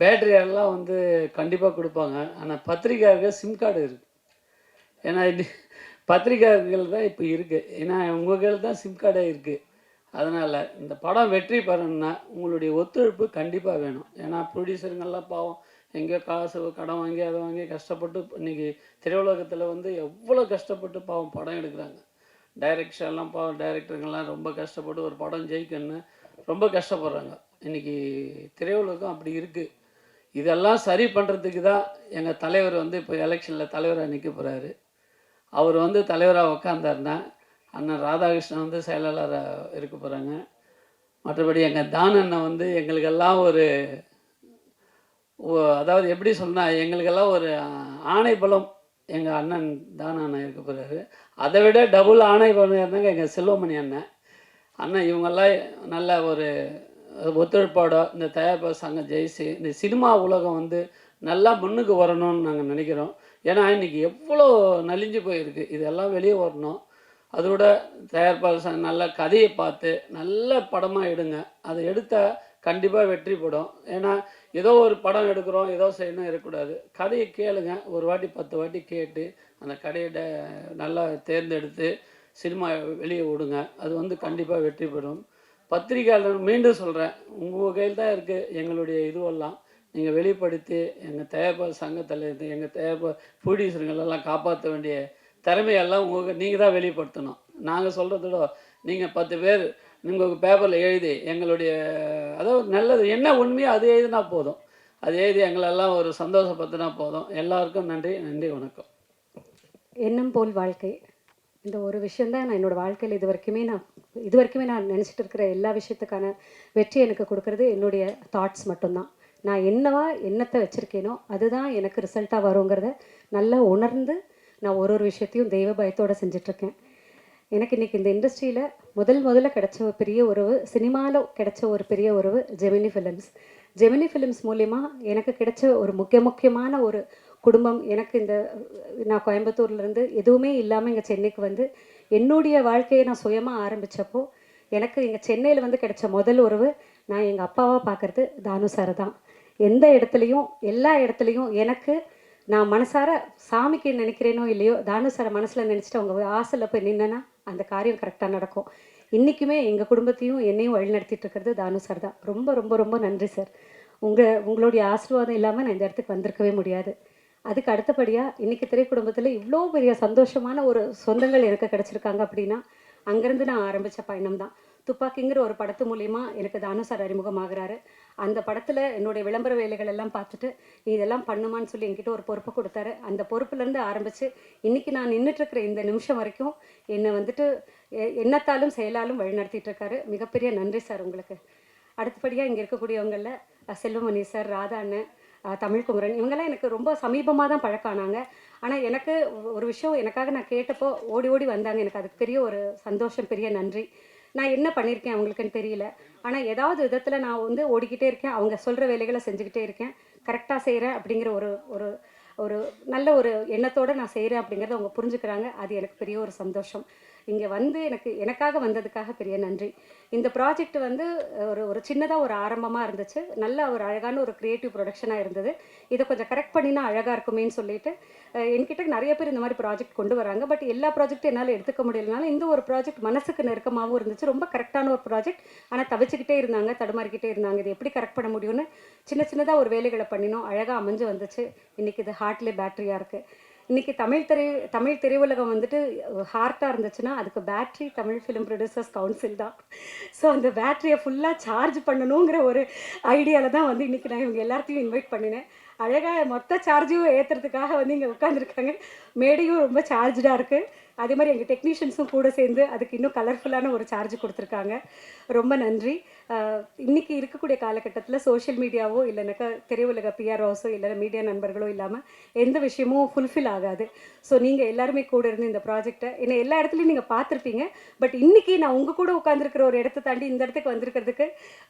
[SPEAKER 20] பேட்ரி எல்லாம் வந்து கண்டிப்பாக கொடுப்பாங்க. ஆனால் பத்திரிக்கையாளர்கள் சிம் கார்டு இருக்குது. ஏன்னா இது பத்திரிக்கையாளர்கள் தான் இப்போ இருக்குது. ஏன்னா உங்கள் கையில் தான் சிம் கார்டே இருக்குது. அதனால் இந்த படம் வெற்றி பெறணும்னா உங்களுடைய ஒத்துழைப்பு கண்டிப்பாக வேணும். ஏன்னா ப்ரொடியூசருங்கெல்லாம் பாவம் எங்கேயோ காசு கடன் வாங்கி அதை வாங்கி கஷ்டப்பட்டு இன்றைக்கி திரையுலகத்தில் வந்து எவ்வளோ கஷ்டப்பட்டு பாவம் படம் எடுக்கிறாங்க. டைரக்ஷன்லாம் பாவம் டைரக்டருங்கெல்லாம் ரொம்ப கஷ்டப்பட்டு ஒரு படம் ஜெயிக்கணும்னு ரொம்ப கஷ்டப்படுறாங்க. இன்றைக்கி திரையுலகம் அப்படி இருக்குது. இதெல்லாம் சரி பண்ணுறதுக்கு தான் எங்கள் தலைவர் வந்து இப்போ எலெக்ஷனில் தலைவராக நிற்க போகிறாரு. அவர் வந்து தலைவராக உட்காந்தாருன்னா அண்ணன் ராதாகிருஷ்ணன் வந்து செயலாளராக இருக்க போகிறாங்க. மற்றபடி எங்கள் தான அண்ணன் வந்து எங்களுக்கெல்லாம் ஒரு அதாவது எப்படி சொன்னால் எங்களுக்கெல்லாம் ஒரு ஆணை பலம் எங்கள் அண்ணன் தான அண்ணன் இருக்க போகிறாரு. அதை விட டபுள் ஆணை பலம் இருந்தாங்க எங்கள் செல்வமணி அண்ணன். அண்ணன் இவங்கெல்லாம் நல்ல ஒரு ஒத்துழைப்போட இந்த தயாரிப்பாளர் சங்கம் ஜெயிச்சு இந்த சினிமா உலகம் வந்து நல்லா முன்னுக்கு வரணும்னு நாங்கள் நினைக்கிறோம். ஏன்னா இன்றைக்கி எவ்வளோ நலிஞ்சு போயிருக்கு. இதெல்லாம் வெளியே வரணும். அதோட தயாரிப்பாளர் சங்கம் நல்ல கதையை பார்த்து நல்ல படமாக எடுங்க. அதை எடுத்தால் கண்டிப்பாக வெற்றி படும். ஏன்னா ஏதோ ஒரு படம் எடுக்கிறோம் ஏதோ செய்யணும் இருக்கக்கூடாது. கதையை கேளுங்க, ஒரு வாட்டி 10 வாட்டி கேட்டு அந்த கதையை நல்லா தேர்ந்தெடுத்து சினிமா வெளியே விடுங்க. அது வந்து கண்டிப்பாக வெற்றி பெறும். பத்திரிகையாளர் மீண்டும் சொல்கிறேன், உங்கள் கையில் தான் இருக்குது எங்களுடைய இதுவெல்லாம். நீங்கள் வெளிப்படுத்தி எங்கள் தயாரிப்பாளர் சங்கத்தில் எங்கள் தயாரிப்பாளர் ப்ரொடியூசருங்களெல்லாம் காப்பாற்ற வேண்டிய திறமையெல்லாம் நீங்கள் தான் வெளிப்படுத்தணும். நாங்கள் சொல்கிறதோட நீங்கள் 10 பேர் நீங்கள் பேப்பரில் எழுதி எங்களுடைய அதாவது நல்லது என்ன உண்மையோ அது எழுதினா போதும். அது எழுதி எங்களெல்லாம் ஒரு சந்தோஷப்படுத்தினா போதும். எல்லாருக்கும் நன்றி, நன்றி, வணக்கம்.
[SPEAKER 13] எண்ணம் போல் வாழ்க்கை, இந்த ஒரு விஷயந்தான் நான் என்னோடய வாழ்க்கையில் இது வரைக்குமே நான் நினச்சிட்டு இருக்கிற எல்லா விஷயத்துக்கான வெற்றி எனக்கு கொடுக்குறது என்னுடைய தாட்ஸ் மட்டும்தான். நான் என்னத்தை வச்சுருக்கேனோ அதுதான் எனக்கு ரிசல்ட்டாக வருங்கிறத நல்லா உணர்ந்து நான் ஒரு விஷயத்தையும் தெய்வ பயத்தோடு செஞ்சிட்ருக்கேன். எனக்கு இன்றைக்கி இந்த இண்டஸ்ட்ரியில் முதல்ல கிடைச்ச ஒரு பெரிய உறவு, சினிமாவில் கிடைச்ச ஒரு பெரிய உறவு ஜெமினி ஃபிலிம்ஸ் மூலிமா எனக்கு கிடைச்ச ஒரு முக்கியமான ஒரு குடும்பம். எனக்கு நான் கோயம்புத்தூர்லேருந்து எதுவுமே இல்லாமல் இங்கே சென்னைக்கு வந்து என்னுடைய வாழ்க்கையை நான் சுயமாக ஆரம்பித்தப்போ எனக்கு இங்கே சென்னையில் வந்து கிடைச்ச முதல் உறவு நான் எங்கள் அப்பாவாக பார்க்குறது தானு சார் தான். எந்த இடத்துலையும் எல்லா இடத்துலையும் எனக்கு நான் மனசார சாமிக்கு நினைக்கிறேனோ இல்லையோ தானு சாரை மனசில் நினச்சிட்டு அவங்க ஆசையில் போய் நின்னேன்னா அந்த காரியம் கரெக்டாக நடக்கும். இன்றைக்குமே எங்கள் குடும்பத்தையும் என்னையும் வழிநடத்திட்டு இருக்கிறது தானு சார் தான். ரொம்ப ரொம்ப ரொம்ப நன்றி சார். உங்களுடைய ஆசீர்வாதம் இல்லாமல் நான் இந்த இடத்துக்கு வந்திருக்கவே முடியாது. அதுக்கு அடுத்தபடியாக இன்றைக்கி திரைக்குடும்பத்தில் இவ்வளோ பெரிய சந்தோஷமான ஒரு சொந்தங்கள் எனக்கு கிடச்சிருக்காங்க அப்படின்னா அங்கேருந்து நான் ஆரம்பித்த பயணம் தான். துப்பாக்கிங்கிற ஒரு படத்து மூலிமா எனக்கு தானு சார் அறிமுகமாகிறாரு. அந்த படத்தில் என்னுடைய விளம்பர வேலைகள் எல்லாம் பார்த்துட்டு நீ இதெல்லாம் பண்ணுமான்னு சொல்லி என்கிட்ட ஒரு பொறுப்பை கொடுத்தாரு. அந்த பொறுப்புலேருந்து ஆரம்பித்து இன்றைக்கி நான் நின்றுட்டுருக்கிற இந்த நிமிஷம் வரைக்கும் என்னை வந்துட்டு எண்ணத்தாலும் செயலாலும் வழிநடத்திட்டு இருக்காரு. மிகப்பெரிய நன்றி சார் உங்களுக்கு. அடுத்தபடியாக இங்கே இருக்கக்கூடியவங்களில் செல்வமணி சார், ராதா அண்ணன், தமிழ்குமரன், இவங்கெல்லாம் எனக்கு ரொம்ப சமீபமாக தான் பழக்கானாங்க. ஆனால் எனக்கு ஒரு விஷயம் எனக்காக நான் கேட்டப்போ ஓடி ஓடி வந்தாங்க. எனக்கு அதுக்கு பெரிய ஒரு சந்தோஷம், பெரிய நன்றி. நான் என்ன பண்ணியிருக்கேன் அவங்களுக்குன்னு தெரியல, ஆனால் ஏதாவது விதத்தில் நான் வந்து ஓடிக்கிட்டே இருக்கேன். அவங்க சொல்கிற வேலைகளை செஞ்சுக்கிட்டே இருக்கேன், கரெக்டாக செய்கிறேன் அப்படிங்கிற ஒரு ஒரு நல்ல ஒரு எண்ணத்தோடு நான் செய்கிறேன் அப்படிங்கிறத அவங்க புரிஞ்சுக்கிறாங்க. அது எனக்கு பெரிய ஒரு சந்தோஷம். இங்கே வந்து எனக்காக வந்ததுக்காக பெரிய நன்றி. இந்த ப்ராஜெக்ட் வந்து ஒரு சின்னதாக ஒரு ஆரம்பமாக இருந்துச்சு. நல்ல ஒரு அழகான ஒரு க்ரியேட்டிவ் ப்ரொடக்ஷனாக இருந்தது. இதை கொஞ்சம் கரெக்ட் பண்ணினா அழகாக இருக்குமேன்னு சொல்லிட்டு என்கிட்ட நிறைய பேர் இந்த மாதிரி ப்ராஜெக்ட் கொண்டு வராங்க. பட் எல்லா ப்ராஜெக்ட்டும் என்னால் எடுத்துக்க முடியலனால இந்த ஒரு ப்ராஜெக்ட் மனசுக்கு நெருக்கமாகவும் இருந்துச்சு. ரொம்ப கரெக்டான ஒரு ப்ராஜெக்ட். ஆனால் தவிச்சுக்கிட்டே இருந்தாங்க, தடுமாறிக்கிட்டே இருந்தாங்க. இது எப்படி கரெக்ட் பண்ண முடியும்னு சின்னதாக ஒரு வேலைகளை பண்ணினோம். அழகாக அமைஞ்சு வந்துச்சு. இன்றைக்கி இது ஹார்ட்லேயே பேட்டரியாக இருக்குது. இன்றைக்கி தமிழ் திரையுலகம் வந்துட்டு ஹார்ட்டாக இருந்துச்சுன்னா அதுக்கு battery Tamil film producers council தான். ஸோ அந்த பேட்டரியை ஃபுல்லாக சார்ஜ் பண்ணணுங்கிற ஒரு ஐடியாவில் தான் வந்து இன்றைக்கி நான் இவங்க எல்லாத்தையும் இன்வைட் பண்ணினேன். அழகாக மொத்த சார்ஜையும் ஏற்றுறதுக்காக வந்து இங்கே உட்காந்துருக்காங்க. மேடையும் ரொம்ப சார்ஜாக இருக்குது. அதே மாதிரி எங்கள் டெக்னீஷியன்ஸும் கூட சேர்ந்து அதுக்கு இன்னும் கலர்ஃபுல்லான ஒரு சார்ஜ் கொடுத்துருக்காங்க. ரொம்ப நன்றி. இன்றைக்கி இருக்கக்கூடிய காலகட்டத்தில் சோஷியல் மீடியாவோ இல்லைனாக்கா திரையுலக பிஆர்ஓஸோ இல்லைன்னா மீடியா நண்பர்களோ இல்லாமல் எந்த விஷயமும் ஃபுல்ஃபில் ஆகாது. ஸோ நீங்கள் எல்லாருமே கூட இருந்து இந்த ப்ராஜெக்டை என்னை எல்லா இடத்துலையும் நீங்கள் பார்த்துருப்பீங்க. பட் இன்றைக்கி நான் உங்கள் கூட உட்காந்துருக்கிற ஒரு இடத்த தாண்டி இந்த இடத்துக்கு வந்திருக்கிறதுக்கு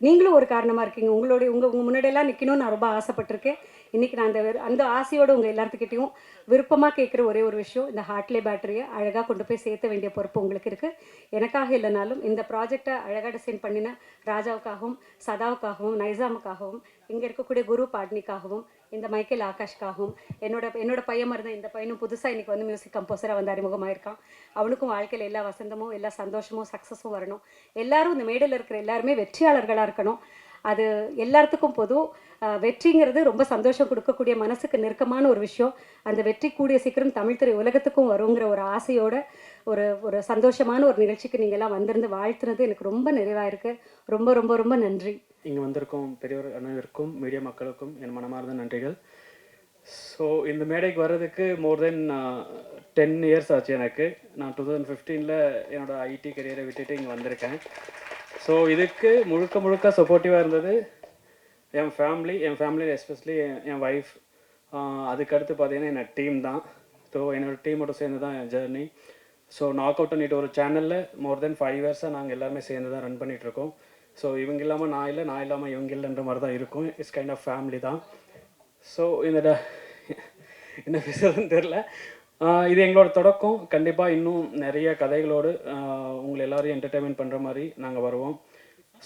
[SPEAKER 13] நீங்களும் ஒரு காரணமாக இருக்கீங்க. உங்கள் முன்னாடியெல்லாம் நிற்கணும்னு நான் ரொம்ப ஆசைப்பட்டிருக்கேன். இன்றைக்கி நான் அந்த ஆசையோடு உங்கள் எல்லாத்துக்கிட்டையும் விருப்பமாக கேட்குற ஒரே ஒரு விஷயம், இந்த ஹார்ட்லே பேட்டரியை அழகாக கொண்டு போய் சேர்த்த வேண்டிய பொறுப்பு உங்களுக்கு இருக்குது. எனக்காக இல்லைனாலும் இந்த ப்ராஜெக்டை அழகாக டிசைன் பண்ணின ராஜாவுக்காகவும் சதாவுக்காகவும் நைசாமுக்காகவும் இங்கே இருக்கக்கூடிய குரு பாட்னிக்காகவும் இந்த மைக்கேல் ஆகாஷ்காகவும் என்னோட பையன் மாதிரி தான் இந்த பையனும் புதுசாக இன்றைக்கி வந்து மியூசிக் கம்போசராக வந்து அறிமுகமாயிருக்கான். அவனுக்கும் வாழ்க்கையில் எல்லா வசந்தமும் எல்லா சந்தோஷமும் சக்ஸஸும் வரணும். எல்லாரும் இந்த மேடையில் இருக்கிற எல்லாருமே வெற்றியாளர்களாக இருக்கணும். அது எல்லாத்துக்கும் பொது. வெற்றிங்கிறது ரொம்ப சந்தோஷம் கொடுக்கக்கூடிய மனசுக்கு நெருக்கமான ஒரு விஷயம். அந்த வெற்றி கூடிய சீக்கிரம் தமிழ் திரை உலகத்துக்கும் வருங்கிற ஒரு ஆசையோட ஒரு சந்தோஷமான ஒரு நிகழ்ச்சிக்கு நீங்கள்லாம் வந்திருந்து வாழ்த்துனது எனக்கு ரொம்ப நிறைவாக இருக்குது. ரொம்ப ரொம்ப ரொம்ப நன்றி.
[SPEAKER 18] இங்கே வந்திருக்கும் பெரியவர் அனைவருக்கும் மீடியா மக்களுக்கும் என் மனமார்ந்த நன்றிகள். ஸோ இந்த மேடைக்கு வர்றதுக்கு மோர் தென் 10 இயர்ஸ் ஆச்சு எனக்கு. நான் 2015 என்னோடய ஐடி கரியரை விட்டுட்டு இங்கே வந்திருக்கேன். ஸோ இதுக்கு முழுக்க சப்போர்ட்டிவாக இருந்தது என் ஃபேமிலியில் எஸ்பெஷலி என் ஒய்ஃப். அதுக்கடுத்து பார்த்தீங்கன்னா என்னோட டீம் தான். ஸோ என்னோடய டீமோட சேர்ந்து தான் என் ஜேர்னி. ஸோ நாக் அவுட் பண்ணிட்டு ஒரு சேனலில் மோர் தென் 5 இயர்ஸாக நாங்கள் எல்லாருமே சேர்ந்து தான் ரன் பண்ணிகிட்ருக்கோம். ஸோ இவங்க இல்லாமல் நான் இல்லை, நான் இல்லாமல் இவங்க இல்லைன்ற மாதிரி தான் இருக்கும். இட்ஸ் கைண்ட் ஆஃப் ஃபேமிலி தான். ஸோ என்ன பேசுறதுன்னு தெரில. இது எங்களோட தொடக்கம். கண்டிப்பாக இன்னும் நிறைய கதைகளோடு உங்களை எல்லோரையும் என்டர்டெயின்மெண்ட் பண்ணுற மாதிரி நாங்கள் வருவோம்.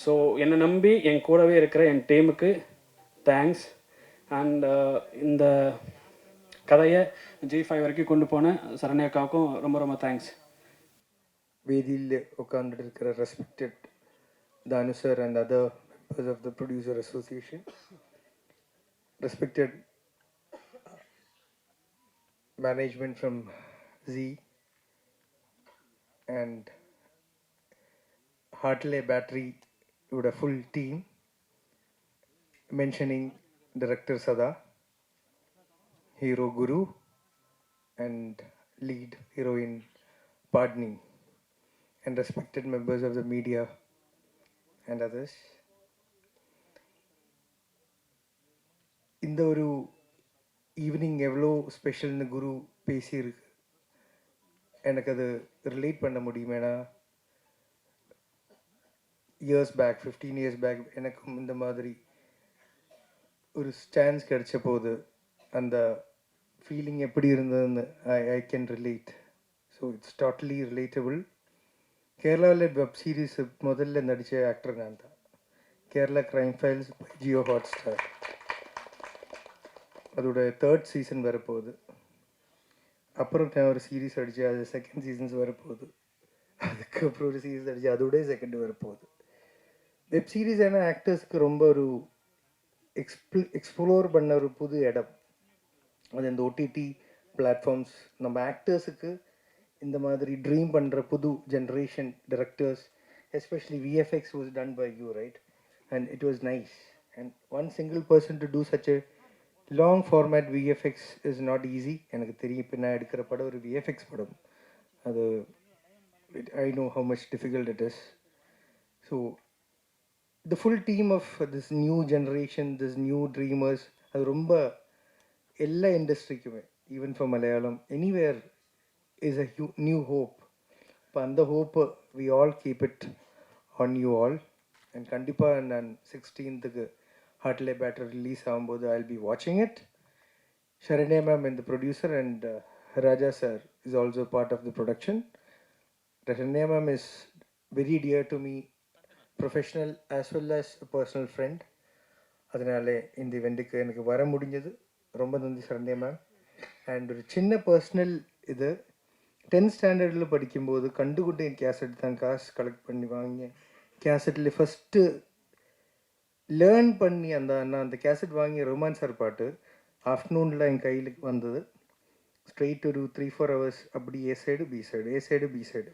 [SPEAKER 18] ஸோ என்னை நம்பி என் கூடவே இருக்கிற என் டீமுக்கு தேங்க்ஸ். அண்ட் இந்த கதையை G5 வரைக்கும் கொண்டு போன சரண்யாக்காவுக்கும் ரொம்ப ரொம்ப தேங்க்ஸ்.
[SPEAKER 21] வேதியில் உட்கார்ந்துட்டு இருக்கிற respected Danu sir and other members of the Producer Association, respected management from Z and Hartley Battery with a full team, mentioning Director Sada, Hero Guru and lead heroine Padni, and respected members of the media and others. இந்த ஒரு evening எவ்வளோ ஸ்பெஷல்னு குரு பேசியிருக்கு. எனக்கு அது relate பண்ண முடியும். ஏன்னா years back 15 years back எனக்கும் இந்த மாதிரி ஒரு சான்ஸ் கிடைச்ச போது அந்த ஃபீலிங் எப்படி இருந்ததுன்னு I can relate. So it's totally relatable. கேரளாவில் வெப் சீரிஸ் முதல்ல நடித்த ஆக்டர் நான் தான். Kerala crime files Jio Hotstar, அதோட 3rd சீசன் வரப்போகுது. அப்புறம் நான் ஒரு சீரீஸ் அடித்தேன், அது 2nd சீசன்ஸ் வரப்போகுது. அதுக்கப்புறம் ஒரு சீரீஸ் அடித்தேன், அதோட 2nd வரப்போகுது. வெப் சீரிஸ் ஏன்னா ஆக்டர்ஸ்க்கு ரொம்ப ஒரு எக்ஸ்ப்ளோர் பண்ண ஒரு புது இடம். அது இந்த ஓடிடி பிளாட்ஃபார்ம்ஸ் நம்ம ஆக்டர்ஸுக்கு இந்த மாதிரி ட்ரீம் பண்ணுற புது generation directors, especially VFX was done by you, right? And it was nice. And one single person to do such a long format VFX is not easy. எனக்கு தெரியும். இப்போ நான் எடுக்கிற படம் ஒரு விஎஃப்எக்ஸ் படம். அது I know how much difficult it is. So the full team of this new generation, this new dreamers, அது ரொம்ப எல்லா இண்டஸ்ட்ரிக்குமே, even for Malayalam, anywhere is a new hope. இப்போ அந்த hope we all keep it on you all. and கண்டிப்பாக நான் 16th ஹார்ட்லே batter release ஆகும்போது I'll be watching it. Sharanya ma'am and the producer and Raja sir is also part of the production. Sharanya ma'am is very dear to me, professional as well as a personal friend. அதனால இந்த இவெண்ட்டுக்கு எனக்கு வர முடிஞ்சது. ரொம்ப நன்றி Saranya ma'am. And ஒரு சின்ன personal இது, 10th ஸ்டாண்டர்டில் படிக்கும்போது கண்டுகுட்டேன் கேசட் தான் காசு கலெக்ட் பண்ணி வாங்கி கேசட்டில் ஃபஸ்ட்டு லேர்ன் பண்ணி அந்த கேசட் வாங்கி ரொமான் சார் பாட்டு ஆஃப்டர்நூனில் என் கையில் வந்தது. ஸ்ட்ரெயிட் ஒரு 3-4 hours அப்படி ஏ சைடு பி சைடு.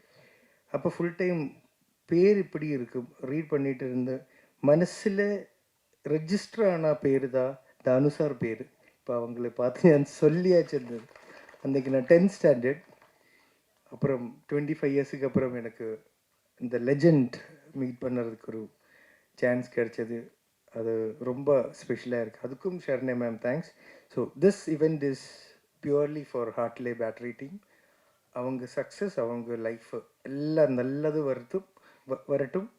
[SPEAKER 21] அப்போ ஃபுல் டைம் பேர் இப்படி இருக்குது ரீட் பண்ணிகிட்டு இருந்த மனசில் ரெஜிஸ்டர் ஆன பேர் தான் தானு சார் பேர். இப்போ அவங்கள பார்த்து நான் சொல்லியாச்சு இருந்தது. அன்றைக்கி நான் 10th ஸ்டாண்டர்ட். அப்புறம் 25 இயர்ஸுக்கு அப்புறம் எனக்கு இந்த லெஜெண்ட் மீட் பண்ணுறதுக்கு ஒரு சான்ஸ் கிடைச்சது. அது ரொம்ப ஸ்பெஷலாக இருக்குது. அதுக்கும் ஷர்ணே ma'am thanks. So this event is purely for heartily battery team. அவங்க சக்ஸஸ், அவங்க லைஃப் எல்லாம் நல்லது வரட்டும்.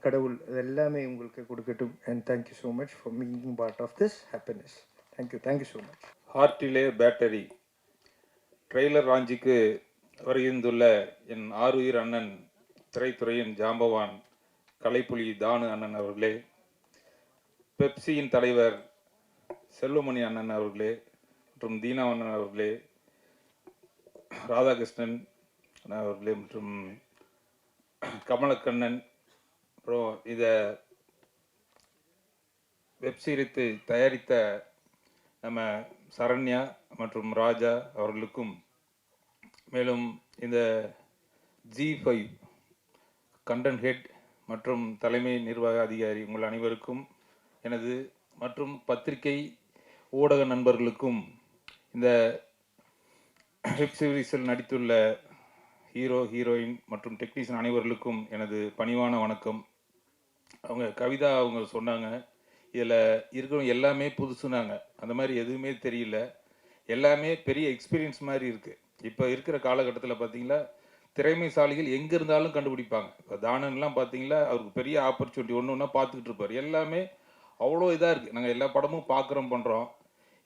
[SPEAKER 21] கடவுள் எல்லாமே உங்களுக்கு கொடுக்கட்டும். And thank you so much for being part of this happiness. Thank you so much.
[SPEAKER 1] Heartily battery trailer ராஞ்சிக்கு வருகின்றுள்ள என் ஆருயிர் அண்ணன், திரைத்துறையின் ஜாம்பவான் கலைப்புலி தானு அண்ணன் அவர்களே, பெப்சியின் தலைவர் செல்வமணி அண்ணன் அவர்களே, மற்றும் தீனா அண்ணன் அவர்களே, ராதாகிருஷ்ணன் அவர்களே, மற்றும் கமலக்கண்ணன், அப்புறம் இதை வெப்சீரித்து தயாரித்த நம்ம சரண்யா மற்றும் ராஜா அவர்களுக்கும், மேலும் இந்த G5 கண்டென்ட் ஹெட் மற்றும் தலைமை நிர்வாக அதிகாரி உங்கள் அனைவருக்கும் எனது, மற்றும் பத்திரிகை ஊடக நண்பர்களுக்கும், இந்த வெப் சீரிஸில் நடித்துள்ள ஹீரோ ஹீரோயின் மற்றும் டெக்னீஷியன் அனைவர்களுக்கும் எனது பணிவான வணக்கம். அவங்க கவிதா அவங்க சொன்னாங்க, இதில் இருக்கிற எல்லாமே புதுசுனாங்க. அந்த மாதிரி எதுவுமே தெரியல, எல்லாமே பெரிய எக்ஸ்பீரியன்ஸ் மாதிரி இருக்குது. இப்போ இருக்கிற காலகட்டத்தில் பார்த்தீங்களா, திறமைசாலிகள் எங்கே இருந்தாலும் கண்டுபிடிப்பாங்க. இப்போ தானன்லாம் பார்த்தீங்களா, அவருக்கு பெரிய ஆப்பர்ச்சுனிட்டி ஒன்று ஒன்றா பார்த்துக்கிட்டு இருப்பார். எல்லாமே அவ்வளோ இதாக இருக்குது. நாங்கள் எல்லா படமும் பார்க்குறோம், பண்ணுறோம்.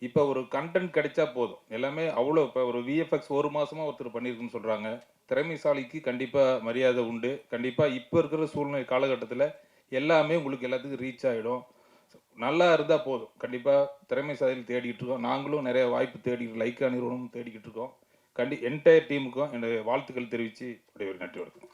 [SPEAKER 1] இப்போ ஒரு கண்டென்ட் கிடைச்சா போதும், எல்லாமே அவ்வளோ. இப்போ ஒரு VFX 1 மாதமாக ஒருத்தர் பண்ணியிருக்குன்னு சொல்கிறாங்க. திறமைசாலிக்கு கண்டிப்பாக மரியாதை உண்டு. கண்டிப்பாக இப்போ இருக்கிற சூழ்நிலை காலகட்டத்தில் எல்லாமே உங்களுக்கு எல்லாத்துக்கும் ரீச் ஆகிடும். நல்லா இருந்தால் போதும். கண்டிப்பாக திறமைசாலிகள் தேடிக்கிட்டு இருக்கோம். நாங்களும் நிறைய வாய்ப்பு தேடிக்கிட்டு, லைக்கா நிறுவனமும் தேடிக்கிட்டு இருக்கோம். என்டையர் டீமுக்கும் என்னுடைய வாழ்த்துக்கள் தெரிவித்து நன்றி வணக்கம்.